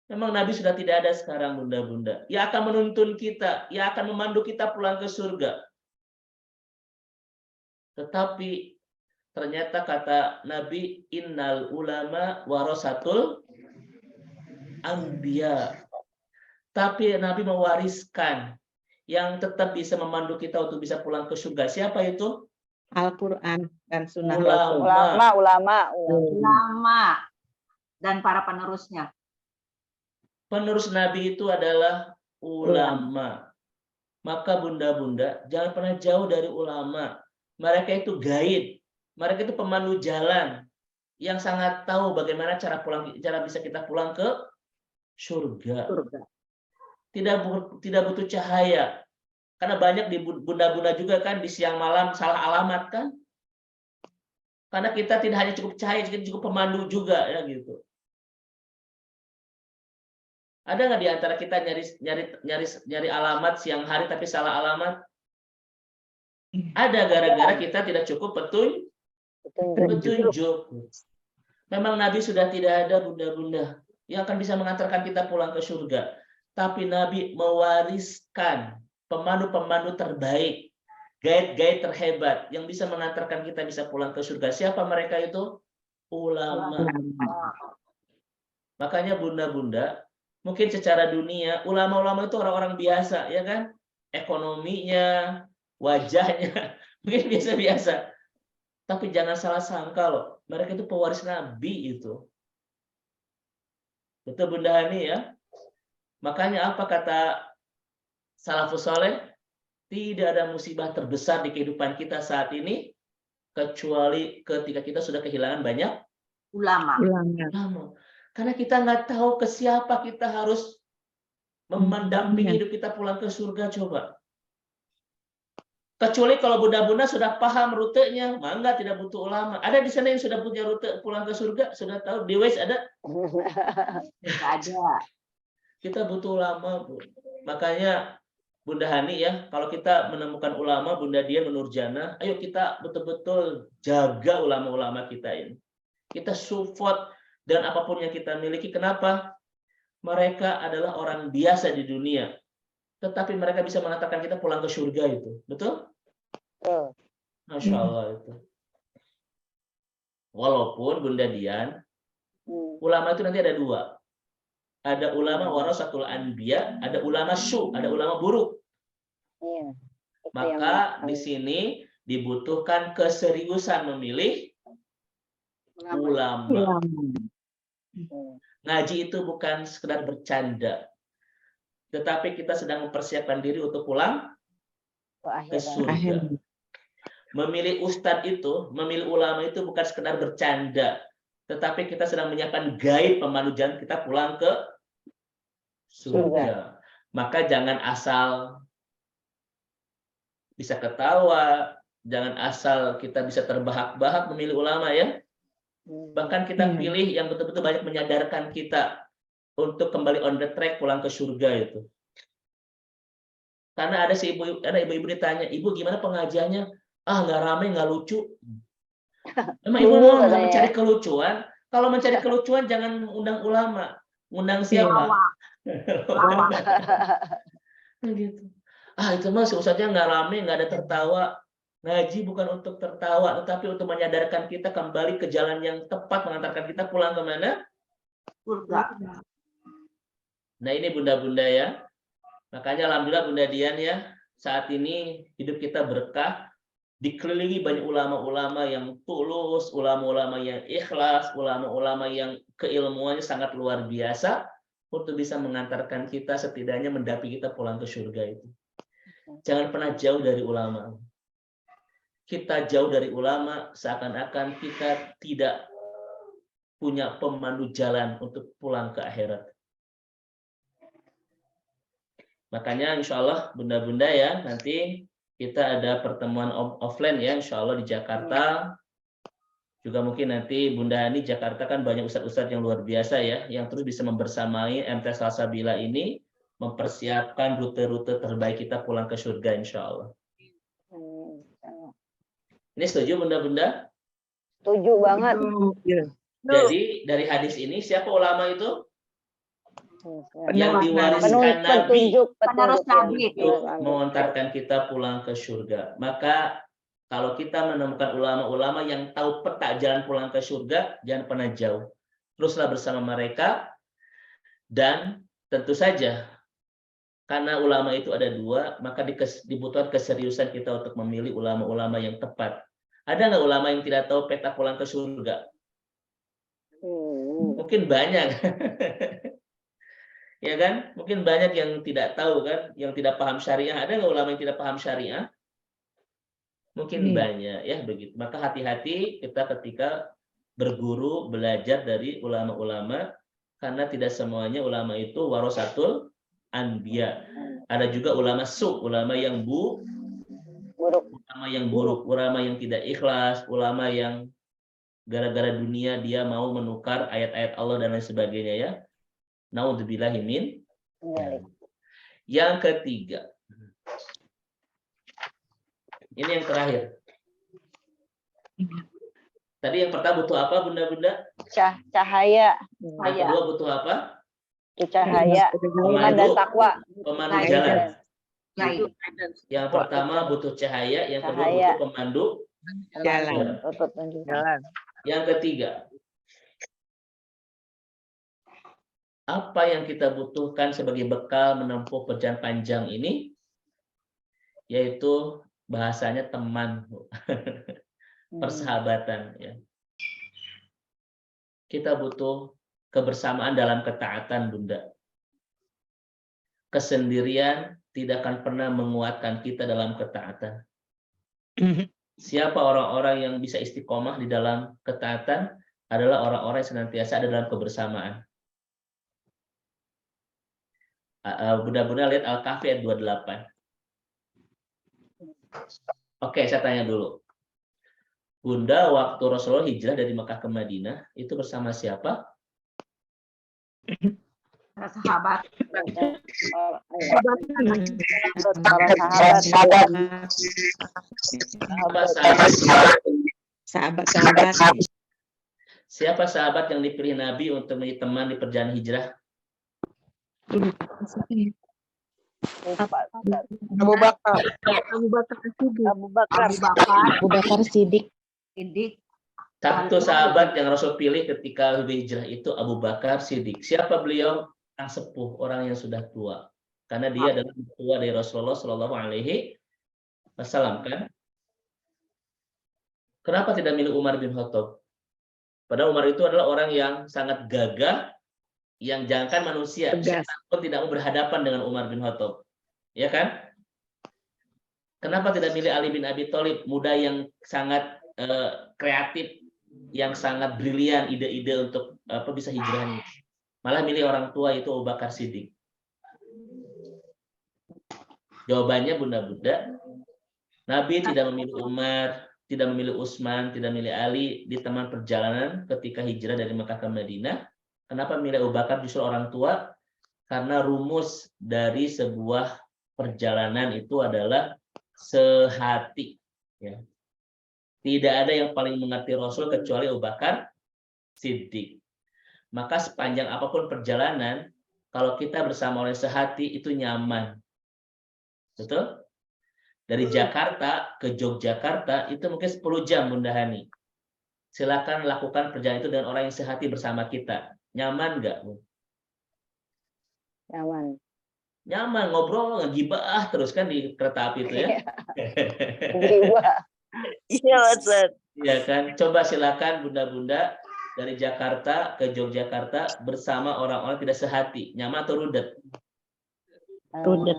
Speaker 2: Memang Nabi sudah tidak ada sekarang, bunda-bunda. Ia akan menuntun kita, ia akan memandu kita pulang ke surga. Tetapi ternyata kata Nabi, innal ulama warasatul anbiya. Tapi Nabi mewariskan yang tetap bisa memandu kita untuk bisa pulang ke surga. Siapa itu?
Speaker 7: Al-Quran dan Sunnah
Speaker 2: Ulama.
Speaker 7: Rasul.
Speaker 9: Ulama dan para penerusnya.
Speaker 2: Penerus Nabi itu adalah ulama. Maka bunda-bunda jangan pernah jauh dari ulama. Mereka itu guide. Mereka itu pemandu jalan yang sangat tahu bagaimana cara bisa kita pulang ke surga. Tidak butuh cahaya. Karena banyak di bunda-bunda juga kan di siang malam salah alamat kan. Karena kita tidak hanya cukup cahaya, kita cukup pemandu juga ya gitu. Ada nggak di antara kita nyari alamat siang hari tapi salah alamat? Ada gara-gara kita tidak cukup petunjuk. Memang Nabi sudah tidak ada bunda-bunda yang akan bisa mengantarkan kita pulang ke surga. Tapi Nabi mewariskan pemandu-pemandu terbaik, guide-guide terhebat yang bisa mengantarkan kita bisa pulang ke surga. Siapa mereka itu? Ulama. Makanya bunda-bunda, mungkin secara dunia, ulama-ulama itu orang-orang biasa, ya kan? Ekonominya, wajahnya, mungkin biasa-biasa. Tapi jangan salah sangka loh, mereka itu pewaris Nabi itu. Betul Bunda Hani ya? Makanya apa kata Salafus Saleh? Tidak ada musibah terbesar di kehidupan kita saat ini, kecuali ketika kita sudah kehilangan banyak
Speaker 9: ulama.
Speaker 2: Karena kita nggak tahu ke siapa kita harus mendampingi hidup kita pulang ke surga coba. Kecuali kalau bunda-bunda sudah paham rutenya, mangga tidak butuh ulama. Ada di sana yang sudah punya rute pulang ke surga, sudah tahu. Di Waze ada?
Speaker 9: Ada.
Speaker 2: Kita butuh ulama, Bu. Makanya Bunda Hani ya, kalau kita menemukan ulama, Bunda Dian, Nurjana, ayo kita betul-betul jaga ulama-ulama kita ini. Kita support dan apapun yang kita miliki. Kenapa? Mereka adalah orang biasa di dunia. tetapi mereka bisa mengantarkan kita pulang ke surga itu. Betul?
Speaker 4: Betul.
Speaker 2: Masya Allah itu. Walaupun Bunda Dian, ulama itu nanti ada dua. Ada ulama warasatul anbiya, ada ulama ada ulama buruk.
Speaker 4: Iya. Itu
Speaker 2: Maka
Speaker 4: yang-
Speaker 2: di sini dibutuhkan keseriusan memilih ulama. Ngaji itu bukan sekedar bercanda, tetapi kita sedang mempersiapkan diri untuk pulang ke surga. Memilih ustadz itu, memilih ulama itu bukan sekedar bercanda, tetapi kita sedang menyiapkan guide pemandu jalan kita pulang ke surga. Maka jangan asal bisa ketawa, jangan asal kita bisa terbahak-bahak memilih ulama ya. Bahkan kita pilih yang betul-betul banyak menyadarkan kita untuk kembali on the track pulang ke surga itu. Karena ada ibu-ibu ditanya, ibu gimana pengajiannya? Ah, nggak rame, nggak lucu. Emang ibu mau mencari kelucuan? Kalau mencari kelucuan jangan undang ulama, undang siapa? Gitu. Ah, itu mah ustadznya nggak rame, nggak ada tertawa. Ngaji bukan untuk tertawa, tetapi untuk menyadarkan kita kembali ke jalan yang tepat, mengantarkan kita pulang ke mana?
Speaker 9: Surga.
Speaker 2: Nah ini bunda-bunda ya. Makanya alhamdulillah Bunda Dian ya, saat ini hidup kita berkah, dikelilingi banyak ulama-ulama yang tulus, ulama-ulama yang ikhlas, ulama-ulama yang keilmuannya sangat luar biasa untuk bisa mengantarkan kita setidaknya mendampingi kita pulang ke surga itu. Jangan pernah jauh dari ulama. Kita jauh dari ulama seakan-akan kita tidak punya pemandu jalan untuk pulang ke akhirat. Makanya insya Allah bunda-bunda ya, nanti kita ada pertemuan offline ya, insya Allah di Jakarta. Juga mungkin nanti Bunda Hani Jakarta kan banyak ustadz-ustadz yang luar biasa ya, yang terus bisa membersamai MT Salsabila ini, mempersiapkan rute-rute terbaik kita pulang ke surga insya Allah. Ini setuju bunda-bunda?
Speaker 4: Setuju banget.
Speaker 2: Jadi dari hadis ini siapa ulama itu? Yang diwariskan Nabi
Speaker 9: Penerus Nabi.
Speaker 2: untuk mengantarkan kita pulang ke surga. Maka kalau kita menemukan ulama-ulama yang tahu peta jalan pulang ke surga, jangan pernah jauh. Teruslah bersama mereka. Dan tentu saja karena ulama itu ada dua, maka dibutuhkan keseriusan kita untuk memilih ulama-ulama yang tepat. Ada nggak ulama yang tidak tahu peta pulang ke surga? Mungkin banyak. Ya kan? Mungkin banyak yang tidak tahu kan, yang tidak paham syariah. Ada nggak ulama yang tidak paham syariah? Mungkin banyak ya begitu. Maka hati-hati kita ketika berguru, belajar dari ulama-ulama, karena tidak semuanya ulama itu warasatul anbiya. Ada juga ulama ulama yang buruk, ulama yang tidak ikhlas, ulama yang gara-gara dunia dia mau menukar ayat-ayat Allah dan lain sebagainya ya. Naudzubillahi min. Yang ketiga. Ini yang terakhir. Tadi yang pertama butuh apa bunda-bunda?
Speaker 4: Cahaya.
Speaker 2: Yang kedua butuh apa?
Speaker 4: Cahaya. Iman dan takwa.
Speaker 2: Pemandu jalan. Yang pertama butuh cahaya, yang kedua butuh pemandu jalan. Yang ketiga, apa yang kita butuhkan sebagai bekal menempuh perjalanan panjang ini? Yaitu bahasanya teman, persahabatan. Ya. Kita butuh kebersamaan dalam ketaatan, bunda. Kesendirian tidak akan pernah menguatkan kita dalam ketaatan. Siapa orang-orang yang bisa istiqomah di dalam ketaatan adalah orang-orang yang senantiasa ada dalam kebersamaan. Bunda-bunda lihat Al-Kahfi ayat 28. Oke, saya tanya dulu. Bunda, waktu Rasulullah hijrah dari Mekah ke Madinah, itu bersama siapa?
Speaker 9: Sahabat.
Speaker 7: Sahabat-sahabat.
Speaker 2: Siapa sahabat yang dipilih Nabi untuk menjadi teman di perjalanan hijrah?
Speaker 4: Lupa, Ustaz.
Speaker 3: Abu Bakar.
Speaker 7: Abu Bakar Siddiq.
Speaker 4: Abu Bakar.
Speaker 9: Abu Bakar,
Speaker 7: Abu Bakar Siddiq.
Speaker 9: Siddiq,
Speaker 2: Satu sahabat yang Rasul pilih ketika hijrah itu Abu Bakar Siddiq. Siapa beliau? Yang sepuh, orang yang sudah tua. Karena dia adalah tua dari Rasulullah Shallallahu Alaihi Wasallam, kan? Kenapa tidak milih Umar bin Khattab? Padahal Umar itu adalah orang yang sangat gagah, yang jangankan manusia,
Speaker 7: Tegas.
Speaker 2: setan pun tidak mau berhadapan dengan Umar bin Khattab. Ya kan? Kenapa tidak milih Ali bin Abi Thalib, muda yang sangat kreatif, yang sangat brilian ide-ide untuk bisa hijrahnya? Malah milih orang tua itu Abu Bakar Siddiq. Jawabannya bunda-bunda, Nabi tidak memilih Umar, tidak memilih Utsman, tidak memilih Ali di teman perjalanan ketika hijrah dari Mekah ke Madinah. Kenapa milih Abu Bakar justru orang tua? Karena rumus dari sebuah perjalanan itu adalah sehati. Ya. Tidak ada yang paling mengerti Rasul kecuali Abu Bakar Siddiq. Maka sepanjang apapun perjalanan, kalau kita bersama orang sehati itu nyaman. Betul? Dari Jakarta ke Yogyakarta itu mungkin 10 jam, Bunda Hani. Silakan lakukan perjalanan itu dengan orang yang sehati bersama kita. Nyaman nggak, Bu?
Speaker 4: Nyaman.
Speaker 2: Nyaman, ngobrol, ngegibah terus kan di kereta api itu ya.
Speaker 4: Gibah. Iya, Ustaz.
Speaker 2: Iya kan? Coba silakan bunda-bunda dari Jakarta ke Yogyakarta bersama orang-orang tidak sehati. Nyaman atau rudet?
Speaker 7: Rudet.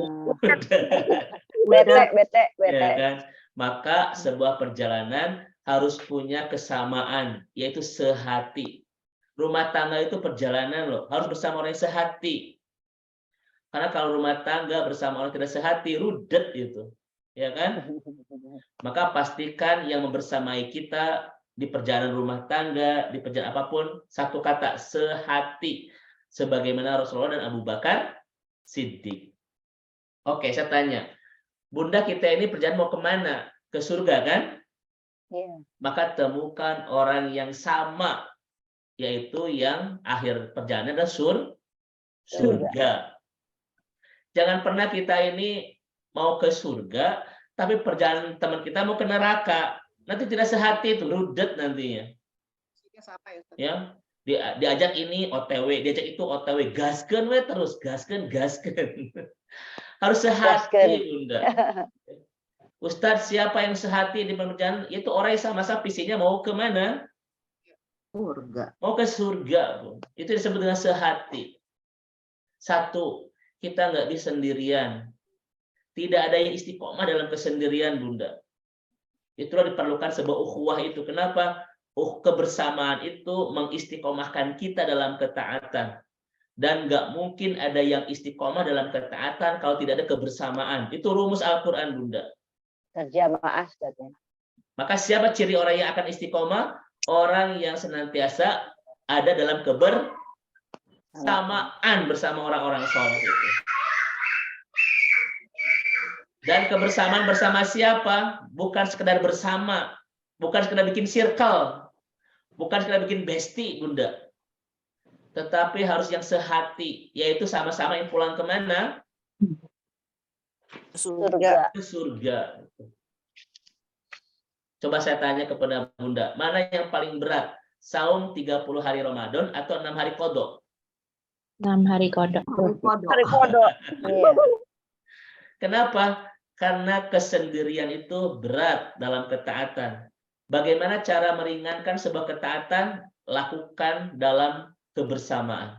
Speaker 4: Bete.
Speaker 2: Ya kan? Maka sebuah perjalanan harus punya kesamaan, yaitu sehati. Rumah tangga itu perjalanan loh, harus bersama orang yang sehati. Karena kalau rumah tangga bersama orang tidak sehati, rudet itu. Ya kan? Maka pastikan yang membersamai kita di perjalanan rumah tangga, di perjalanan apapun, satu kata, sehati. Sebagaimana Rasulullah dan Abu Bakar Siddiq. Oke, saya tanya. Bunda, kita ini perjalanan mau kemana? Ke surga kan?
Speaker 4: Iya.
Speaker 2: Maka temukan orang yang sama, yaitu yang akhir perjalanan adalah surga. Jangan pernah kita ini mau ke surga, tapi perjalanan teman kita mau ke neraka. Nanti tidak sehati itu, rudet nantinya. Ya, diajak ini OTW, diajak itu OTW, gaskeun we terus, gaskeun. Harus sehati, Bunda. Ustadz, siapa yang sehati di perjalanan? Itu orang yang sama-sama visinya mau ke mana?
Speaker 9: surga.
Speaker 2: Mau ke surga, Bu. Itu disebut dengan sehati. Satu, kita nggak bisa sendirian. Tidak ada yang istiqomah dalam kesendirian, Bunda. Itulah diperlukan sebuah ukhuwah itu. Kenapa? Kebersamaan itu mengistiqomahkan kita dalam ketaatan. Dan nggak mungkin ada yang istiqomah dalam ketaatan kalau tidak ada kebersamaan. Itu rumus Al-Quran, Bunda.
Speaker 4: Terjamaah, Ustaz.
Speaker 2: Maka siapa ciri orang yang akan istiqomah? Orang yang senantiasa ada dalam kebersamaan bersama orang-orang soleh itu. Dan kebersamaan bersama siapa? Bukan sekedar bersama, bukan sekedar bikin circle, bukan sekedar bikin bestie, Bunda. Tetapi harus yang sehati, yaitu sama-sama yang pulang kemana?
Speaker 4: Surga.
Speaker 2: Ke surga. Coba saya tanya kepada Bunda, mana yang paling berat? Saum 30 hari Ramadan atau 6 hari qadha?
Speaker 7: 6 hari kodok.
Speaker 4: Hari kodok. Iya.
Speaker 2: Kenapa? Karena kesendirian itu berat dalam ketaatan. Bagaimana cara meringankan sebuah ketaatan? Lakukan dalam kebersamaan.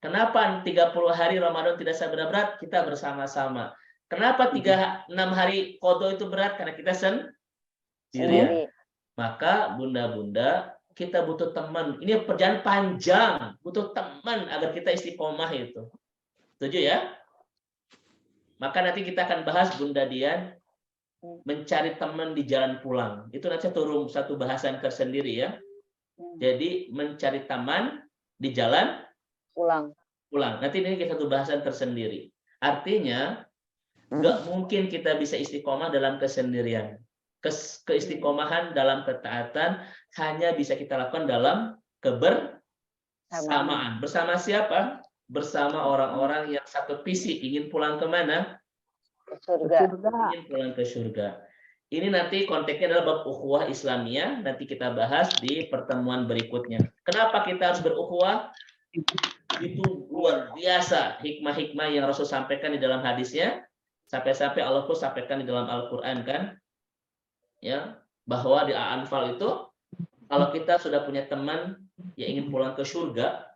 Speaker 2: Kenapa 30 hari Ramadan tidak berat? Kita bersama-sama. Kenapa 6 hari qadha itu berat? Karena kita sendirian. Maka bunda-bunda, kita butuh teman. Ini perjalanan panjang, butuh teman agar kita istiqomah itu. Setuju ya? Maka nanti kita akan bahas, Bunda Dian, mencari teman di jalan pulang. Itu nanti satu bahasan tersendiri ya. Jadi mencari teman di jalan pulang. Nanti ini satu bahasan tersendiri. Artinya nggak mungkin kita bisa istiqomah dalam kesendirian. Keistiqomahan dalam ketaatan hanya bisa kita lakukan dalam kebersamaan. Bersama siapa? bersama orang-orang yang satu visi, ingin pulang kemana?
Speaker 4: Surga.
Speaker 2: Ingin pulang ke surga. Ini nanti konteksnya adalah bab ukhuwah Islamiyah, nanti kita bahas di pertemuan berikutnya. Kenapa kita harus berukhuwah? Itu luar biasa hikmah-hikmah yang Rasul sampaikan di dalam hadisnya, sampai-sampai Allah pun sampaikan di dalam Al-Quran kan, ya, bahwa di Al-Anfal itu kalau kita sudah punya teman yang ingin pulang ke surga,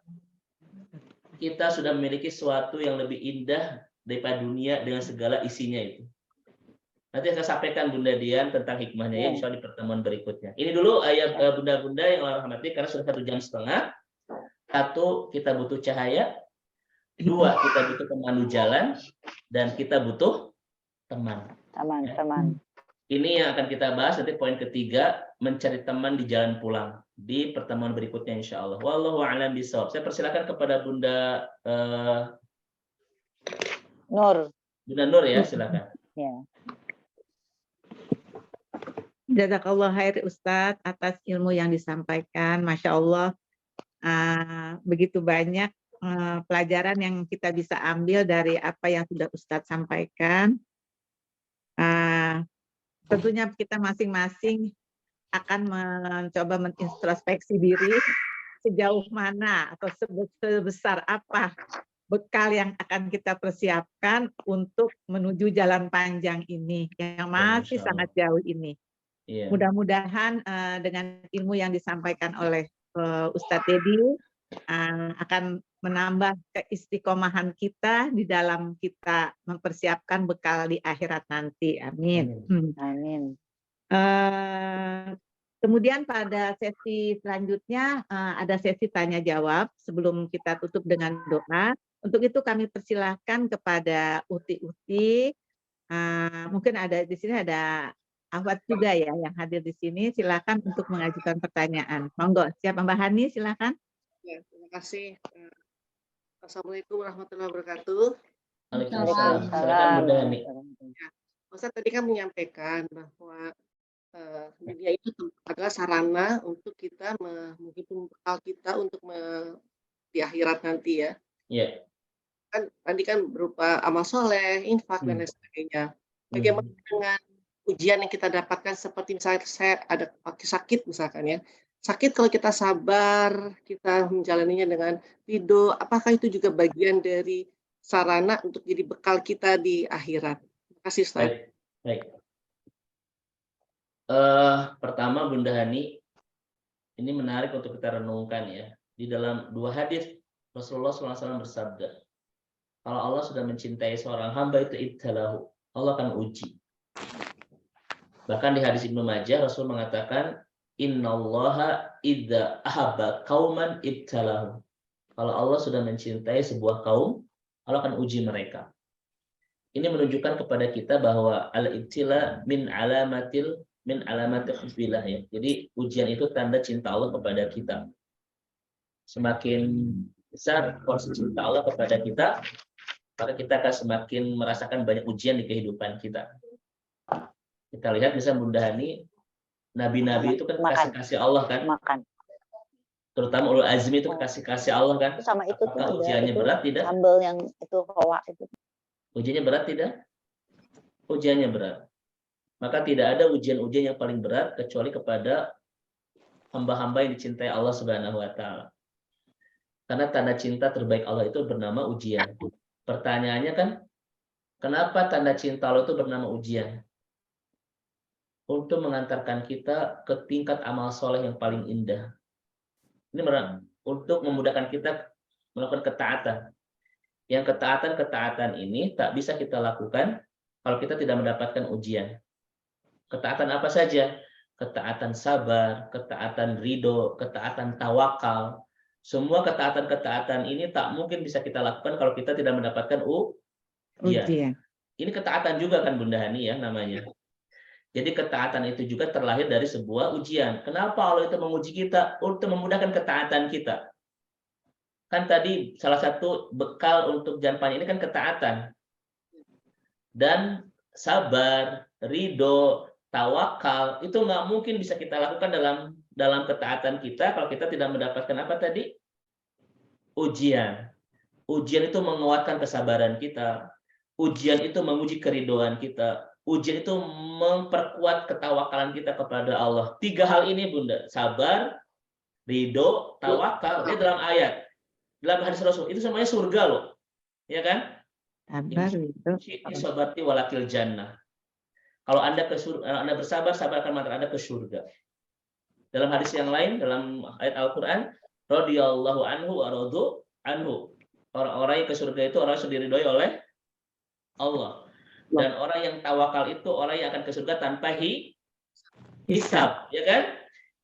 Speaker 2: kita sudah memiliki sesuatu yang lebih indah daripada dunia dengan segala isinya itu. Nanti saya sampaikan Bunda Dian tentang hikmahnya ya, insya Allah di pertemuan berikutnya. Ini dulu ayat bunda-bunda yang Allah rahmati, karena sudah 1 jam setengah. 1, kita butuh cahaya. 2, kita butuh pemandu jalan. Dan kita butuh teman.
Speaker 4: Teman-teman.
Speaker 2: Ini yang akan kita bahas nanti poin ketiga, mencari teman di jalan pulang di pertemuan berikutnya insya Allah. Wallahu a'lam bishawab. Saya persilakan kepada Bunda
Speaker 4: Nur.
Speaker 2: Bunda Nur ya, silakan.
Speaker 4: Ya.
Speaker 1: Jazakallah khair Ustadz atas ilmu yang disampaikan. Masya Allah, begitu banyak pelajaran yang kita bisa ambil dari apa yang sudah Ustadz sampaikan. Tentunya kita masing-masing akan mencoba mengintrospeksi diri sejauh mana atau sebesar apa bekal yang akan kita persiapkan untuk menuju jalan panjang ini yang masih sangat jauh ini.
Speaker 2: Yeah.
Speaker 1: Mudah-mudahan dengan ilmu yang disampaikan oleh Ustadz Teddy akan menambah keistiqomahan kita di dalam kita mempersiapkan bekal di akhirat nanti. Amin.
Speaker 4: Amin.
Speaker 1: Kemudian pada sesi selanjutnya ada sesi tanya jawab sebelum kita tutup dengan doa. Untuk itu kami persilahkan kepada Uti-Uti. Mungkin ada di sini ada Ahwat juga ya yang hadir di sini. Silakan untuk mengajukan pertanyaan. Monggo, siapa Mbak Hani? Silakan.
Speaker 3: Ya, terima kasih. Assalamualaikum warahmatullahi wabarakatuh.
Speaker 2: Waalaikumsalam. Silakan Bunda Hani.
Speaker 3: Ya, Ustaz tadi kan menyampaikan bahwa media itu adalah sarana untuk kita menghimpun bekal kita untuk di akhirat nanti ya.
Speaker 2: Iya.
Speaker 3: Kan tadi kan berupa amal soleh, infak dan lain sebagainya. Bagaimana dengan ujian yang kita dapatkan seperti misalnya saya ada sakit misalkan ya. Sakit kalau kita sabar, kita menjalaninya dengan ridho, apakah itu juga bagian dari sarana untuk jadi bekal kita di akhirat? Terima kasih Ustaz.
Speaker 2: Baik. Pertama Bunda Hani, ini menarik untuk kita renungkan ya. Di dalam 2 hadis Rasulullah SAW bersabda, kalau Allah sudah mencintai seorang hamba itu ibtalahu, Allah akan uji. Bahkan di hadis Ibnu Majah Rasul mengatakan, innallaha idza ahabba qauman ibtalahu. Kalau Allah sudah mencintai sebuah kaum, Allah akan uji mereka. Ini menunjukkan kepada kita bahwa al-ibtila min alamatil hubbillah ya. Jadi ujian itu tanda cinta Allah kepada kita. Semakin besar porsi cinta Allah kepada kita, maka kita akan semakin merasakan banyak ujian di kehidupan kita. Kita lihat misalnya Bunda Hani, nabi-nabi itu kan kasih Allah kan. Terutama ulul azmi itu kasih Allah kan.
Speaker 4: Sama itu
Speaker 2: apakah ujiannya itu berat tidak?
Speaker 4: Sambal yang itu hawa itu.
Speaker 2: Ujiannya berat tidak? Ujiannya berat. Maka tidak ada ujian-ujian yang paling berat kecuali kepada hamba-hamba yang dicintai Allah Subhanahu wa taala. Karena tanda cinta terbaik Allah itu bernama ujian. Pertanyaannya kan, kenapa tanda cinta Allah itu bernama ujian? Untuk mengantarkan kita ke tingkat amal soleh yang paling indah. Ini untuk memudahkan kita melakukan ketaatan. Yang ketaatan ini tak bisa kita lakukan kalau kita tidak mendapatkan ujian. Ketaatan apa saja? Ketaatan sabar, ketaatan ridho, ketaatan tawakal. Semua ketaatan-ketaatan ini tak mungkin bisa kita lakukan kalau kita tidak mendapatkan ujian. Ini ketaatan juga kan Bunda Hani ya namanya. Jadi ketaatan itu juga terlahir dari sebuah ujian. Kenapa Allah itu menguji kita? Untuk memudahkan ketaatan kita. Kan tadi salah satu bekal untuk jalan panjang ini kan ketaatan. Dan sabar, ridho, tawakal itu nggak mungkin bisa kita lakukan dalam ketaatan kita kalau kita tidak mendapatkan apa tadi? Ujian. Ujian itu menguatkan kesabaran kita. Ujian itu menguji keridhaan kita. Ujian itu memperkuat ketawakalan kita kepada Allah. 3 hal ini, Bunda. Sabar, ridho, tawakal. Ini dalam ayat. Dalam hadis Rasul. Itu semuanya surga loh. Ya kan?
Speaker 1: Sabar itu.
Speaker 2: Sobarti walakil jannah. Kalau Anda Anda bersabar, sabar akan mengantar Anda ke surga. Dalam hadis yang lain, dalam ayat Al-Quran, radhiyallahu anhu wa radu anhu. Orang-orang yang ke surga itu orang yang diridhoi oleh Allah. Dan orang yang tawakal itu orang yang akan ke surga tanpa hisab, ya kan?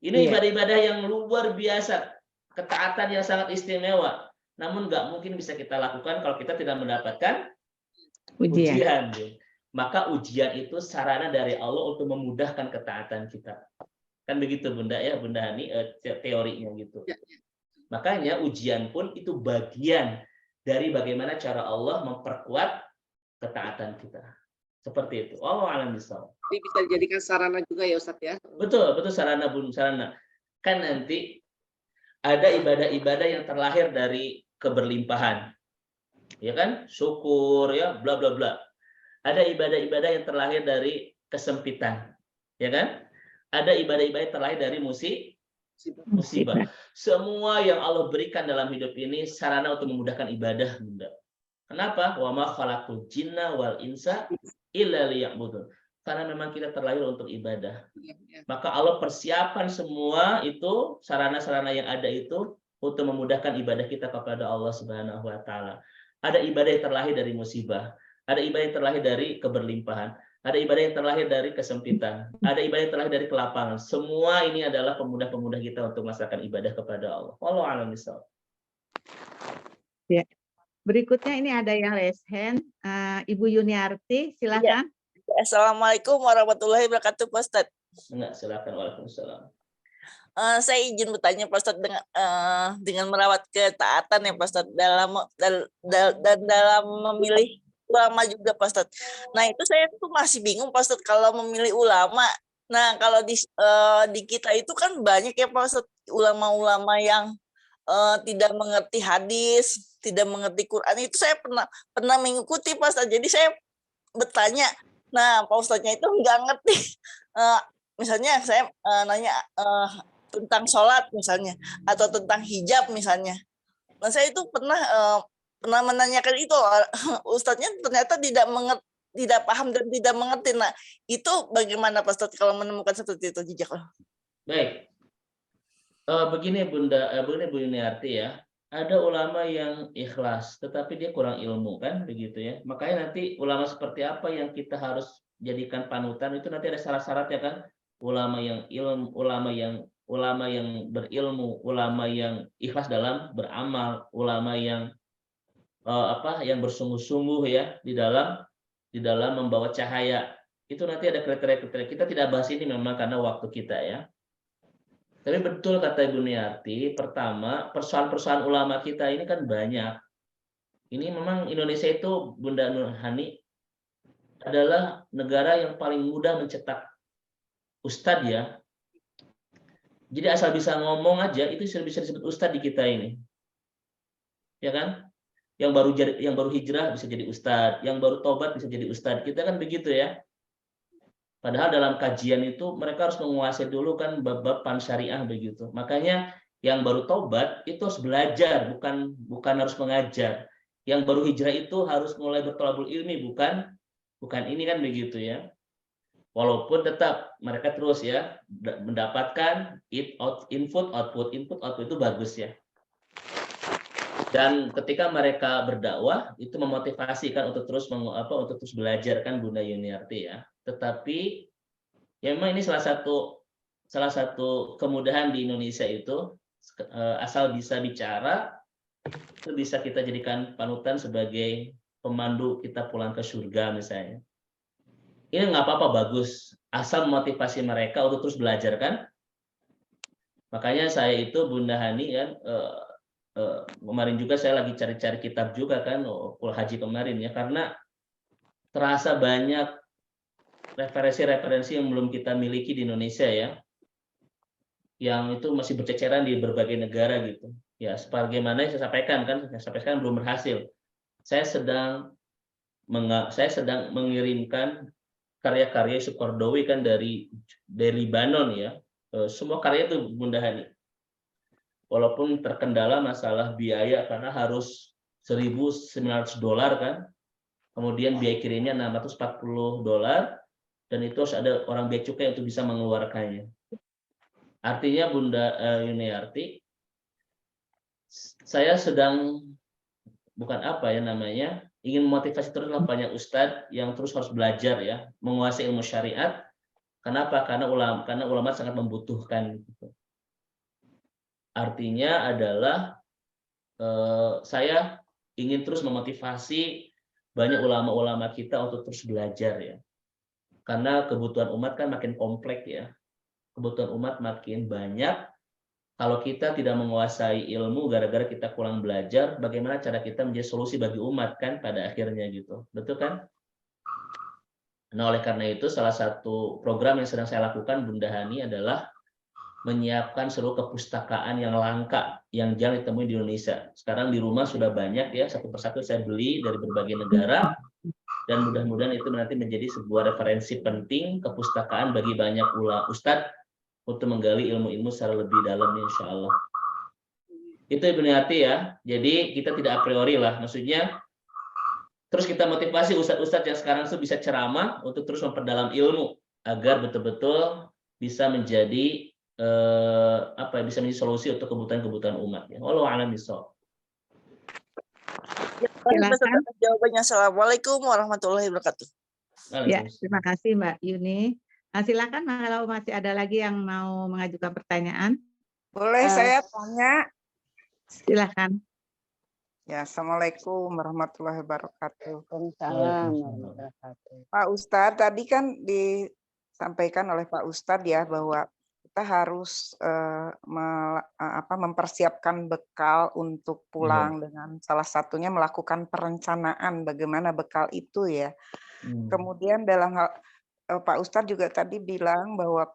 Speaker 2: Ini ibadah-ibadah yang luar biasa, ketaatan yang sangat istimewa. Namun nggak mungkin bisa kita lakukan kalau kita tidak mendapatkan ujian. Maka ujian itu sarana dari Allah untuk memudahkan ketaatan kita. Kan begitu Bunda ya, Bunda Hani, teorinya gitu. Makanya ujian pun itu bagian dari bagaimana cara Allah memperkuat ketaatan kita. Seperti itu. Allah alam bisawab.
Speaker 3: Ini bisa dijadikan sarana juga ya Ustadz ya.
Speaker 2: Betul, sarana Bun, sarana. Kan nanti ada ibadah-ibadah yang terlahir dari keberlimpahan. Ya kan? Syukur ya, bla bla bla. Ada ibadah-ibadah yang terlahir dari kesempitan. Ya kan? Ada ibadah-ibadah yang terlahir dari musibah. Semua yang Allah berikan dalam hidup ini sarana untuk memudahkan ibadah, Bunda. Kenapa? Wa ma khalaqul jinna wal insa illa liya'budun. Karena memang kita terlahir untuk ibadah. Maka Allah persiapan semua itu sarana-sarana yang ada itu untuk memudahkan ibadah kita kepada Allah Subhanahu wa taala. Ada ibadah yang terlahir dari musibah, ada ibadah yang terlahir dari keberlimpahan, ada ibadah yang terlahir dari kesempitan, ada ibadah yang terlahir dari kelapangan. Semua ini adalah pemudah-pemudah kita untuk melaksanakan ibadah kepada Allah. Wallahu a'lam bishawab.
Speaker 1: Ya. Berikutnya ini ada yang raise hand, Ibu Yuniarti, silakan.
Speaker 10: Ya. Assalamualaikum warahmatullahi wabarakatuh, Pak Ustadz.
Speaker 2: Enggak, silakan. Waalaikumsalam.
Speaker 10: Saya izin bertanya, Pak Ustadz, dengan merawat ketaatan ya, Pak Ustadz, dalam memilih ulama juga, Pak Ustadz. Nah, itu saya tuh masih bingung, Pak Ustadz, kalau memilih ulama. Nah, kalau di kita itu kan banyak ya, Pak Ustadz, ulama-ulama yang tidak mengerti hadis, tidak mengerti Quran. Itu saya pernah mengikuti, Pak Ustadz. Jadi saya bertanya, nah Pak Ustadznya itu nggak ngerti. Misalnya saya nanya tentang sholat misalnya, atau tentang hijab misalnya. Nah saya itu pernah menanyakan itu, Ustadznya ternyata tidak paham dan tidak mengerti. Nah itu bagaimana Pak Ustadz kalau menemukan seperti itu?
Speaker 2: Baik. Begini Bunda, begini Bu Yuniarti ya, ada ulama yang ikhlas, tetapi dia kurang ilmu kan, begitu ya. Makanya nanti ulama seperti apa yang kita harus jadikan panutan itu nanti ada syarat-syaratnya kan. Ulama yang ilmu, ulama yang berilmu, ulama yang ikhlas dalam beramal, ulama yang yang bersungguh-sungguh ya di dalam membawa cahaya. Itu nanti ada kriteria-kriteria. Kita tidak bahas ini memang karena waktu kita ya. Tapi betul kata Ibu Yuniarti, pertama persoalan-persoalan ulama kita ini kan banyak. Ini memang Indonesia itu, Bunda Nur Hani, adalah negara yang paling mudah mencetak ustadz ya. Jadi asal bisa ngomong aja itu sudah bisa disebut ustadz di kita ini. Ya kan? Yang baru hijrah bisa jadi ustadz, yang baru tobat bisa jadi ustadz. Kita kan begitu ya. Padahal dalam kajian itu mereka harus menguasai dulu kan bab-bab pansyariah begitu. Makanya yang baru tobat itu harus belajar, bukan harus mengajar. Yang baru hijrah itu harus mulai bertolabul ilmi, bukan ini kan begitu ya. Walaupun tetap mereka terus ya mendapatkan input output itu bagus ya. Dan ketika mereka berdakwah itu memotivasi kan untuk terus belajar kan Bunda Yuniarti ya. Tetapi ya memang ini salah satu kemudahan di Indonesia itu asal bisa bicara itu bisa kita jadikan panutan sebagai pemandu kita pulang ke surga misalnya. Ini nggak apa-apa, bagus asal memotivasi mereka untuk terus belajar kan. Makanya saya itu Bunda Hani kan kemarin juga saya lagi cari-cari kitab juga kan haji kemarin ya, karena terasa banyak referensi-referensi yang belum kita miliki di Indonesia ya, yang itu masih berceceran di berbagai negara gitu. Ya, sebagaimana yang saya sampaikan kan, sampai sekarang belum berhasil. Saya sedang mengirimkan karya-karya Yusuf Qaradawi kan dari Libanon ya. Semua karya itu Bunda Hani. Walaupun terkendala masalah biaya karena harus $1.900 kan. Kemudian biaya kirimnya $640 dan itu harus ada orang bea cukai untuk bisa mengeluarkannya. Artinya Bunda Yuniarti, saya sedang ingin memotivasi terus banyak ustadz yang terus harus belajar ya, menguasai ilmu syariat. Kenapa? Karena ulama sangat membutuhkan. Artinya adalah saya ingin terus memotivasi banyak ulama-ulama kita untuk terus belajar ya. Karena kebutuhan umat kan makin kompleks ya. Kebutuhan umat makin banyak. Kalau kita tidak menguasai ilmu gara-gara kita kurang belajar, bagaimana cara kita menjadi solusi bagi umat kan pada akhirnya gitu. Betul kan? Nah, oleh karena itu salah satu program yang sedang saya lakukan Bunda Hani adalah menyiapkan seluruh kepustakaan yang langka yang jarang ditemui di Indonesia. Sekarang di rumah sudah banyak ya, satu persatu saya beli dari berbagai negara dan mudah-mudahan itu nanti menjadi sebuah referensi penting kepustakaan bagi banyak ustadz untuk menggali ilmu-ilmu secara lebih dalam insya Allah. Itu Ibu Niati ya. Jadi kita tidak a priori lah. Maksudnya terus kita motivasi ustadz-ustadz yang sekarang itu bisa ceramah untuk terus memperdalam ilmu agar betul-betul bisa menjadi bisa menjadi solusi untuk kebutuhan-kebutuhan umat. Ya. Wallahu a'lam bishawab.
Speaker 10: Silakan. Jawabannya Assalamualaikum warahmatullahi wabarakatuh.
Speaker 1: Ya, terima kasih Mbak Yuni. Nah, silakan kalau masih ada lagi yang mau mengajukan pertanyaan.
Speaker 5: Boleh saya tanya?
Speaker 1: Silakan.
Speaker 5: Ya, Assalamualaikum warahmatullahi wabarakatuh.
Speaker 4: Waalaikumsalam warahmatullahi wabarakatuh.
Speaker 5: Pak Ustadz, tadi kan disampaikan oleh Pak Ustadz ya bahwa kita harus mempersiapkan bekal untuk pulang dengan salah satunya melakukan perencanaan bagaimana bekal itu ya. Kemudian dalam hal Pak Ustadz juga tadi bilang bahwa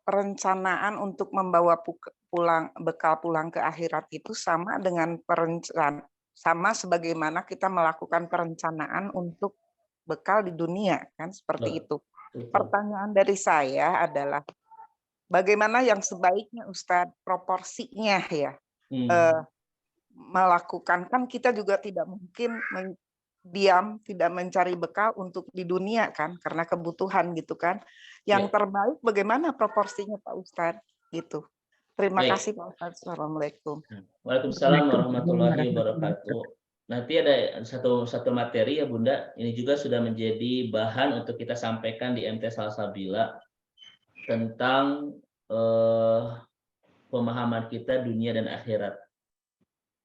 Speaker 5: perencanaan untuk membawa bekal pulang ke akhirat itu sama dengan sama sebagaimana kita melakukan perencanaan untuk bekal di dunia kan seperti itu. Pertanyaan dari saya adalah bagaimana yang sebaiknya Ustadz proporsinya ya melakukan, kan kita juga tidak mungkin diam tidak mencari bekal untuk di dunia kan karena kebutuhan gitu kan. Yang terbaik bagaimana proporsinya Pak Ustadz gitu. Terima kasih Pak Ustadz. Assalamualaikum.
Speaker 2: Waalaikumsalam warahmatullahi wabarakatuh. Nanti ada satu materi ya Bunda, ini juga sudah menjadi bahan untuk kita sampaikan di MT Salsabila tentang pemahaman kita dunia dan akhirat.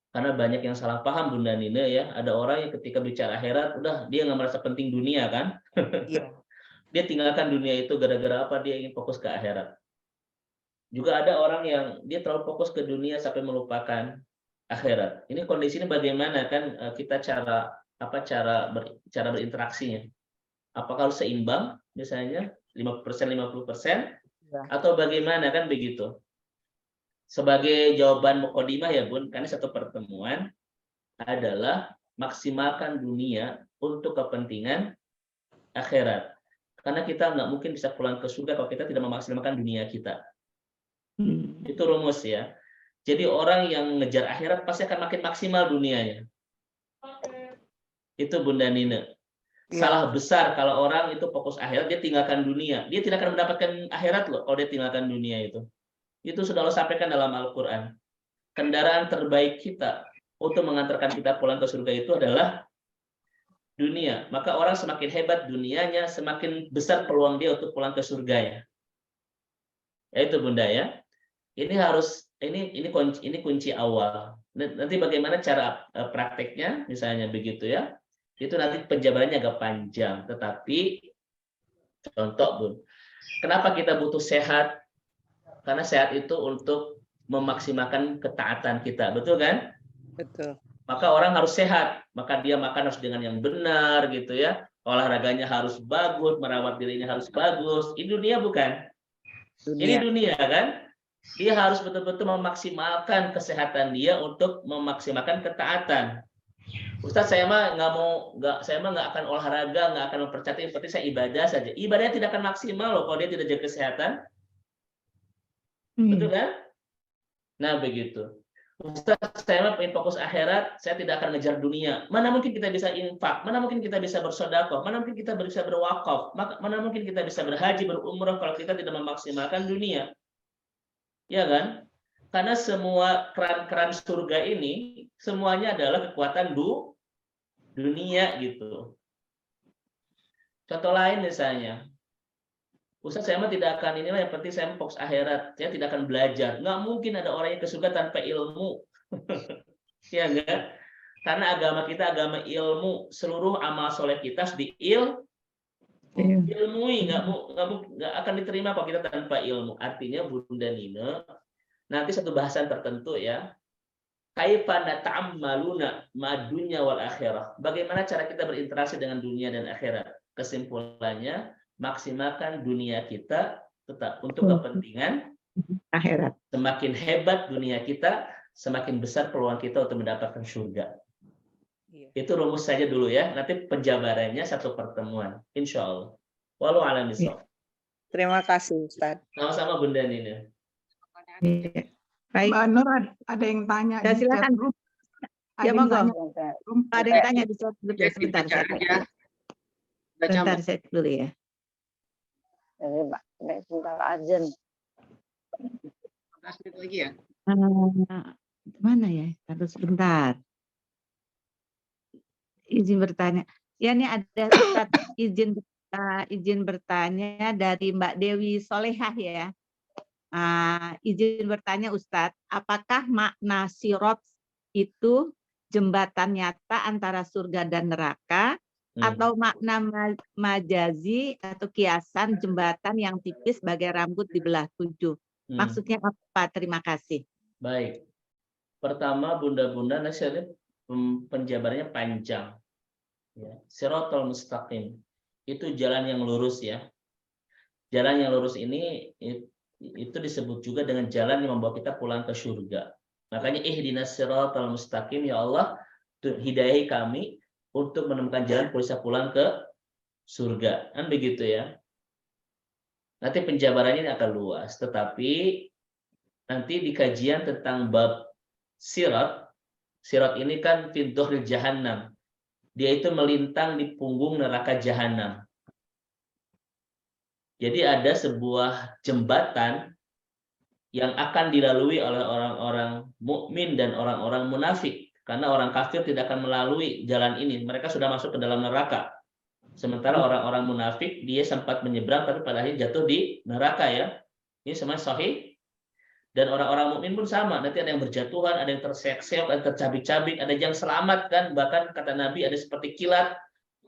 Speaker 2: Karena banyak yang salah paham Bunda Nina ya. Ada orang yang ketika bicara akhirat, udah dia nggak merasa penting dunia kan.
Speaker 5: Iya.
Speaker 2: Dia tinggalkan dunia itu gara-gara apa? Dia ingin fokus ke akhirat. Juga ada orang yang dia terlalu fokus ke dunia sampai melupakan akhirat. Ini kondisinya bagaimana kan kita cara berinteraksinya? Apakah harus seimbang misalnya 50% atau bagaimana kan begitu? Sebagai jawaban mukadimah ya Bun, karena satu pertemuan adalah maksimalkan dunia untuk kepentingan akhirat. Karena kita nggak mungkin bisa pulang ke surga kalau kita tidak memaksimalkan dunia kita. Itu rumus ya. Jadi orang yang ngejar akhirat pasti akan makin maksimal dunianya. Itu Bunda Nina. Salah besar kalau orang itu fokus akhirat, dia tinggalkan dunia. Dia tidak akan mendapatkan akhirat loh kalau dia tinggalkan dunia itu. Itu sudah Allah sampaikan dalam Al-Quran. Kendaraan terbaik kita untuk mengantarkan kita pulang ke surga itu adalah dunia. Maka orang semakin hebat dunianya, semakin besar peluang dia untuk pulang ke surganya. Ya itu Bunda ya. Ini kunci awal. Nanti bagaimana cara prakteknya, misalnya begitu ya. Itu nanti penjabarannya agak panjang. Tetapi contoh Bun, kenapa kita butuh sehat? Karena sehat itu untuk memaksimalkan ketaatan kita, betul kan?
Speaker 5: Betul.
Speaker 2: Maka orang harus sehat, maka dia makan harus dengan yang benar gitu ya. Olahraganya harus bagus, merawat dirinya harus bagus. Ini dunia bukan? Ini dunia kan? Dia harus betul-betul memaksimalkan kesehatan dia untuk memaksimalkan ketaatan. Ustaz, saya mah nggak akan olahraga, nggak akan mempercayai, yang penting saya ibadah saja. Ibadahnya tidak akan maksimal loh kalau dia tidak jaga kesehatan. Betul kan? Nah, begitu. Ustaz, saya mah pengen fokus akhirat, saya tidak akan ngejar dunia. Mana mungkin kita bisa infak, mana mungkin kita bisa bersedekah, mana mungkin kita bisa berwakaf, mana mungkin kita bisa berhaji, berumrah kalau kita tidak memaksimalkan dunia. Ya kan? Karena semua keran-keran surga ini semuanya adalah kekuatan dunia gitu. Contoh lain misalnya, Ustaz, saya mah tidak akan inilah, yang penting saya fokus akhirat, saya tidak akan belajar. Nggak mungkin ada orang yang ke surga tanpa ilmu. Ya enggak? Karena agama kita agama ilmu, seluruh amal soleh kita harus diilmui, nggak akan diterima kalau kita tanpa ilmu. Artinya Bunda Nina, nanti satu bahasan tertentu ya, kaifa nata'ammaluna madunya wal akhirah. Bagaimana cara kita berinteraksi dengan dunia dan akhirat? Kesimpulannya, maksimalkan dunia kita tetap untuk kepentingan
Speaker 1: Akhirat.
Speaker 2: Semakin hebat dunia kita, semakin besar peluang kita untuk mendapatkan surga. Itu rumus saja dulu ya. Nanti penjabarannya satu pertemuan, insya Allah. Walau alam bisawab.
Speaker 5: Terima kasih, Ustaz.
Speaker 2: Sama-sama Bunda Nina.
Speaker 1: Baik.
Speaker 11: Mbak Nur, ada yang tanya
Speaker 1: Ya,
Speaker 11: di
Speaker 1: silakan.
Speaker 11: chat room.
Speaker 1: Ya,
Speaker 11: yang
Speaker 1: monggo.
Speaker 11: tanya
Speaker 1: Ada yang tanya di chat dulu ya, sebentar. Sebentar saya dulu ya.
Speaker 4: Jadi Pak, sebentar azan.
Speaker 3: 15 menit lagi ya.
Speaker 1: Mana ya? Harus sebentar. Izin bertanya. Ya, ini ada Ustaz, izin bertanya dari Mbak Dewi Solehah ya. Izin bertanya Ustadz, apakah makna sirot itu jembatan nyata antara surga dan neraka, atau makna majazi atau kiasan jembatan yang tipis bagai rambut di belah 7? Maksudnya apa? Terima kasih.
Speaker 2: Baik. Pertama, Bunda-bunda, nasihatnya penjabarannya panjang. Ya. Sirotol mustaqim. Itu jalan yang lurus ya. Jalan yang lurus ini itu disebut juga dengan jalan yang membawa kita pulang ke surga. Makanya ihdinas siratal mustaqim, ya Allah, hidayahi kami untuk menemukan jalan bisa pulang ke surga. Kan begitu ya. Nanti penjabarannya ini akan luas, tetapi nanti di kajian tentang bab sirat ini kan fintuh jahannam. Dia itu melintang di punggung neraka jahanam. Jadi ada sebuah jembatan yang akan dilalui oleh orang-orang mukmin dan orang-orang munafik. Karena orang kafir tidak akan melalui jalan ini. Mereka sudah masuk ke dalam neraka. Sementara orang-orang munafik, dia sempat menyeberang, tapi pada akhirnya jatuh di neraka ya. Ini semuanya sahih. Dan orang-orang mukmin pun sama. Nanti ada yang berjatuhan, ada yang terseok-seok, ada yang tercabik-cabik, ada yang selamat kan. Bahkan kata Nabi ada seperti kilat,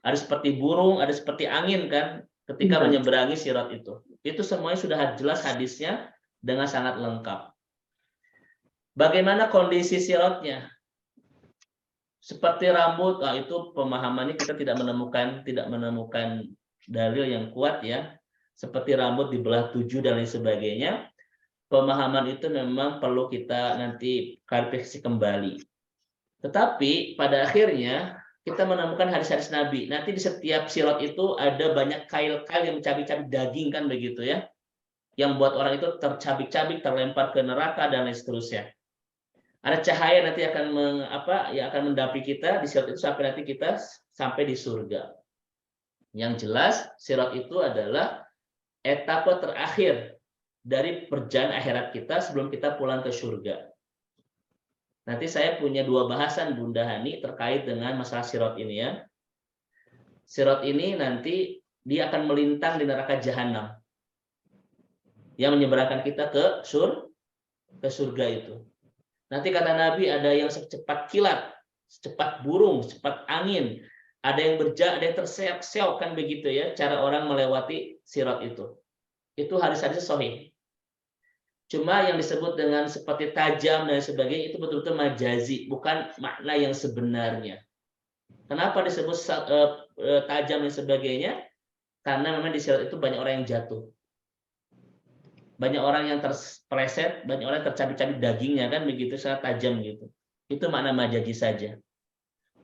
Speaker 2: ada seperti burung, ada seperti angin kan. Ketika menyeberangi sirat itu. Itu semuanya sudah jelas hadisnya dengan sangat lengkap. Bagaimana kondisi siratnya? Seperti rambut, itu pemahamannya kita tidak menemukan dalil yang kuat ya. Seperti rambut dibelah 7 dan lain sebagainya. Pemahaman itu memang perlu kita nanti klarifikasi kembali. Tetapi pada akhirnya kita menemukan hadis-hadis Nabi. Nanti di setiap sirat itu ada banyak kail-kail yang mencabik-cabik daging kan begitu ya. Yang buat orang itu tercabik-cabik, terlempar ke neraka dan lain seterusnya. Ada cahaya nanti akan akan mendampingi kita di sirat itu sampai nanti kita sampai di surga. Yang jelas sirat itu adalah etapa terakhir dari perjalanan akhirat kita sebelum kita pulang ke surga. Nanti saya punya 2 bahasan Bunda Hani terkait dengan masalah sirat ini ya. Sirat ini nanti dia akan melintang di neraka jahanam. Yang menyeberangkan kita ke surga itu. Nanti kata Nabi ada yang secepat kilat, secepat burung, secepat angin. Ada yang ada yang terseok-seok kan begitu ya, cara orang melewati sirat itu. Itu hadis-hadis sahih. Cuma yang disebut dengan seperti tajam dan sebagainya itu betul-betul majazi, bukan makna yang sebenarnya. Kenapa disebut tajam dan sebagainya? Karena memang di sirat itu banyak orang yang jatuh. Banyak orang yang terpleset, banyak orang yang tercabik-cabik dagingnya kan begitu, sangat tajam gitu. Itu makna majazi saja.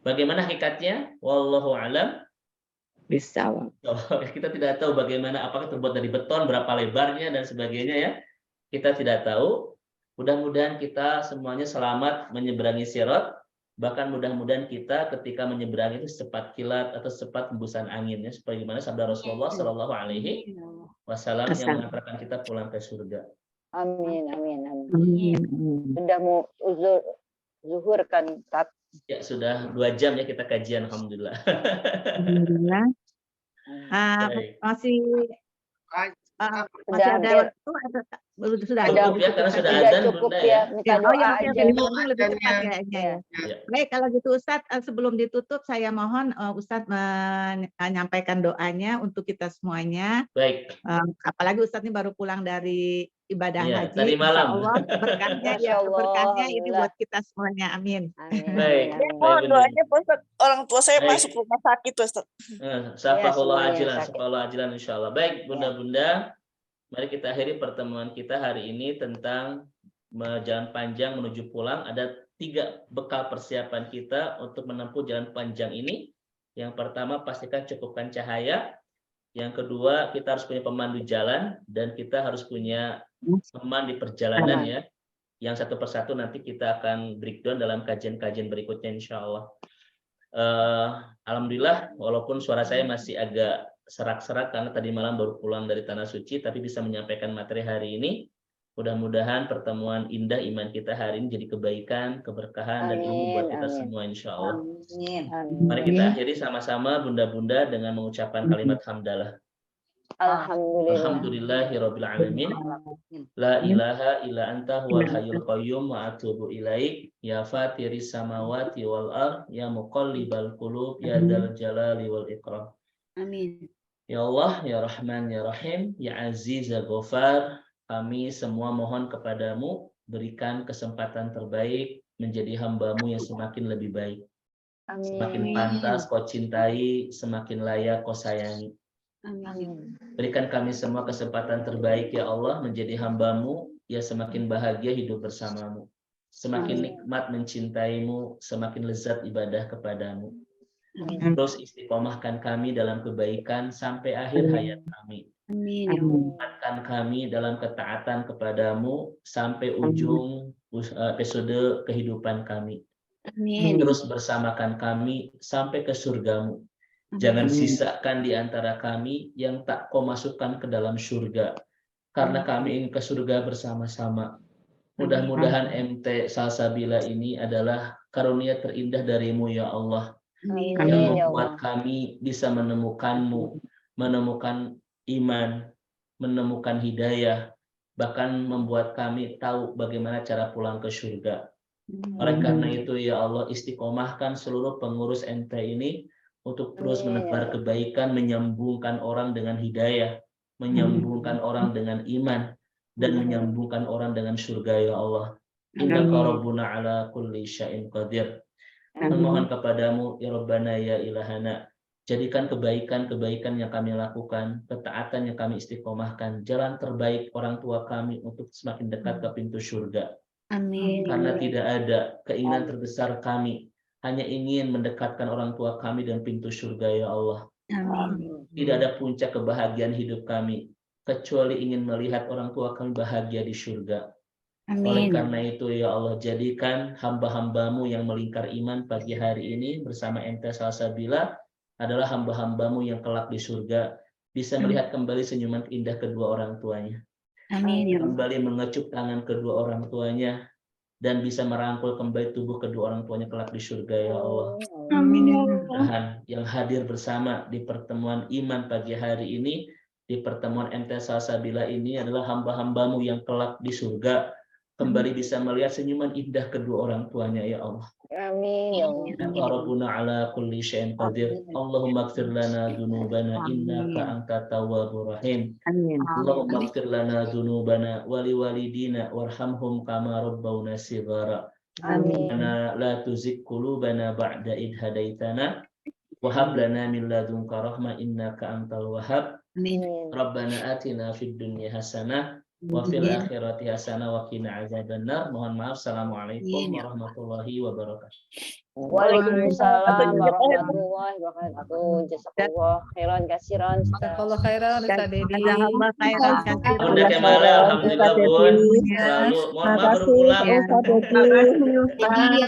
Speaker 2: Bagaimana hakikatnya? Wallahu a'lam.
Speaker 7: Bisa.
Speaker 2: Kita tidak tahu bagaimana, apakah terbuat dari beton, berapa lebarnya dan sebagainya ya. Kita tidak tahu. Mudah-mudahan kita semuanya selamat menyeberangi sirat. Bahkan mudah-mudahan kita ketika menyeberangi itu secepat kilat atau secepat hembusan angin ya, sebagaimana sabda Rasulullah Shallallahu Alaihi Wasallam yang mengantarkan kita pulang ke surga.
Speaker 4: Amin, amin, amin. Sudah mau zuhur kan, Tat?
Speaker 2: Ya sudah 2 jam ya kita kajian, alhamdulillah.
Speaker 1: Alhamdulillah.
Speaker 2: Baik.
Speaker 1: Masih
Speaker 4: Sudah
Speaker 1: ada
Speaker 4: hampir.
Speaker 1: waktu atau sudah
Speaker 2: Cukup
Speaker 1: ada?
Speaker 2: ya karena sudah
Speaker 4: Sudah
Speaker 2: adzan
Speaker 4: cukup
Speaker 2: Bunda
Speaker 4: ya,
Speaker 2: ya.
Speaker 4: minta
Speaker 1: Oh
Speaker 4: doa
Speaker 1: ya, oke,
Speaker 4: aja.
Speaker 1: langsung lebih cepat kayaknya ya.
Speaker 2: Ya.
Speaker 1: Baik, kalau gitu Ustadz, sebelum ditutup saya mohon Ustadz menyampaikan doanya untuk kita semuanya.
Speaker 2: Baik.
Speaker 1: Apalagi Ustadz ini baru pulang dari ibadah
Speaker 2: Iya,
Speaker 1: haji.
Speaker 2: tadi malam.
Speaker 1: Insya Allah berkahnya
Speaker 4: Masya Allah,
Speaker 1: berkahnya ini
Speaker 4: alhamdulillah.
Speaker 1: buat kita semuanya. Amin.
Speaker 4: Amin,
Speaker 2: Baik.
Speaker 4: amin,
Speaker 10: Mohon
Speaker 2: Baik,
Speaker 10: doanya Pak Ustaz. Orang tua saya
Speaker 2: Baik.
Speaker 10: masuk rumah sakit Pak Ustaz.
Speaker 2: Safahullah
Speaker 4: semuanya
Speaker 2: ajilan,
Speaker 4: sakit.
Speaker 2: safahullah ajilan insyaallah. Baik, Bunda-bunda, mari kita akhiri pertemuan kita hari ini tentang jalan panjang menuju pulang. Ada 3 bekal persiapan kita untuk menempuh jalan panjang ini. Yang pertama, pastikan cukupkan cahaya. Yang kedua, kita harus punya pemandu jalan dan kita harus punya teman di perjalanan ya. Yang satu persatu nanti kita akan breakdown dalam kajian-kajian berikutnya insya Allah. Alhamdulillah, walaupun suara saya masih agak serak-serak karena tadi malam baru pulang dari Tanah Suci, tapi bisa menyampaikan materi hari ini. Mudah-mudahan pertemuan indah iman kita hari ini jadi kebaikan, keberkahan, dan ilmu buat kita semua insya Allah. Mari kita akhiri sama-sama Bunda-bunda dengan mengucapkan kalimat hamdalah.
Speaker 4: Alhamdulillah.
Speaker 2: Alhamdulillahirabbil alamin. La ilaha illa anta huwal hayyul qayyum wa atubu ilaik. Ya fatiris samawati wal ard, ya muqallibal qulub, ya dzal jalali wal ikram.
Speaker 8: Amin.
Speaker 2: Ya Allah, ya Rahman, ya Rahim, ya Aziz, ya Ghafar, kami semua mohon kepadamu, berikan kesempatan terbaik menjadi hamba-Mu yang semakin lebih baik. Semakin pantas Kau cintai, semakin layak Kau sayangi.
Speaker 8: Amin.
Speaker 2: Berikan kami semua kesempatan terbaik ya Allah menjadi hamba-Mu yang semakin bahagia hidup bersama-Mu. Semakin nikmat mencintaimu, semakin lezat ibadah kepadamu. Terus istiqomahkan kami dalam kebaikan sampai akhir hayat kami.
Speaker 8: Amin.
Speaker 2: Kuatkan kami dalam ketaatan kepadamu sampai ujung episode kehidupan kami.
Speaker 8: Amin.
Speaker 2: Terus bersamakan kami sampai ke surgamu. Jangan sisakan di antara kami yang tak Kau masukkan ke dalam surga. Karena kami ingin ke surga bersama-sama. Mudah-mudahan MT Salsabila ini adalah karunia terindah darimu ya Allah. Yang membuat kami bisa menemukanmu, menemukan iman, menemukan hidayah, bahkan membuat kami tahu bagaimana cara pulang ke surga. Oleh karena itu ya Allah, istiqomahkan seluruh pengurus MT ini untuk terus menebar kebaikan, menyambungkan orang dengan hidayah, menyambungkan orang dengan iman, dan menyambungkan orang dengan surga ya Allah. Innaka rabbuna ala kulli syai'in qadir. Memohon kepadamu ya Rabbana ya Ilahana, jadikan kebaikan-kebaikan yang kami lakukan, ketaatan yang kami istiqomahkan, jalan terbaik orang tua kami untuk semakin dekat ke pintu surga.
Speaker 8: Amin.
Speaker 2: Karena tidak ada keinginan terbesar kami, hanya ingin mendekatkan orang tua kami dan pintu surga ya Allah.
Speaker 8: Amin.
Speaker 2: Tidak ada puncak kebahagiaan hidup kami, kecuali ingin melihat orang tua kami bahagia di surga. Oleh
Speaker 8: Amin.
Speaker 2: karena itu ya Allah, jadikan hamba-hambamu yang melingkar iman pagi hari ini bersama MT Salsabila adalah hamba-hambamu yang kelak di surga bisa melihat kembali senyuman indah kedua orang tuanya.
Speaker 8: Amin.
Speaker 2: Kembali mengecup tangan kedua orang tuanya dan bisa merangkul kembali tubuh kedua orang tuanya kelak di surga ya Allah.
Speaker 8: Amin.
Speaker 2: Tuhan yang hadir bersama di pertemuan iman pagi hari ini, di pertemuan MT Salsabila ini adalah hamba-hambamu yang kelak di surga kembali bisa melihat senyuman indah kedua orang tuanya ya Allah.
Speaker 4: Amin.
Speaker 2: Innaka rabbuna ala kulli syai'in qadir. Allahumma ighfir lana dzunubana innaka antat tawwabur rahim. Allahumma ighfir lana dzunubana wa liwalidina warhamhum kama rabbawna shighara.
Speaker 4: Amin.
Speaker 2: La tuzigh qulubana ba'da id hadaitana wa hab lana min ladunka rahmah innaka antal wahhab.
Speaker 8: Amin.
Speaker 2: Rabbana atina fid dunya hasanah wa fil akhirati hasanah wa qina azabannar. Mohon maaf. Assalamualaikum warahmatullahi wabarakatuh.
Speaker 4: Waalaikumsalam warahmatullahi wabarakatuh. Jazakallah khairan kasiran.
Speaker 11: Jazakallah khairan Ustaz Dedi.
Speaker 1: Jazakallah khairan kasiran.
Speaker 2: Bunda Kemala, alhamdulillah Bun. Selalu mohon maaf berulang.
Speaker 8: Terima kasih Ustaz Dedi.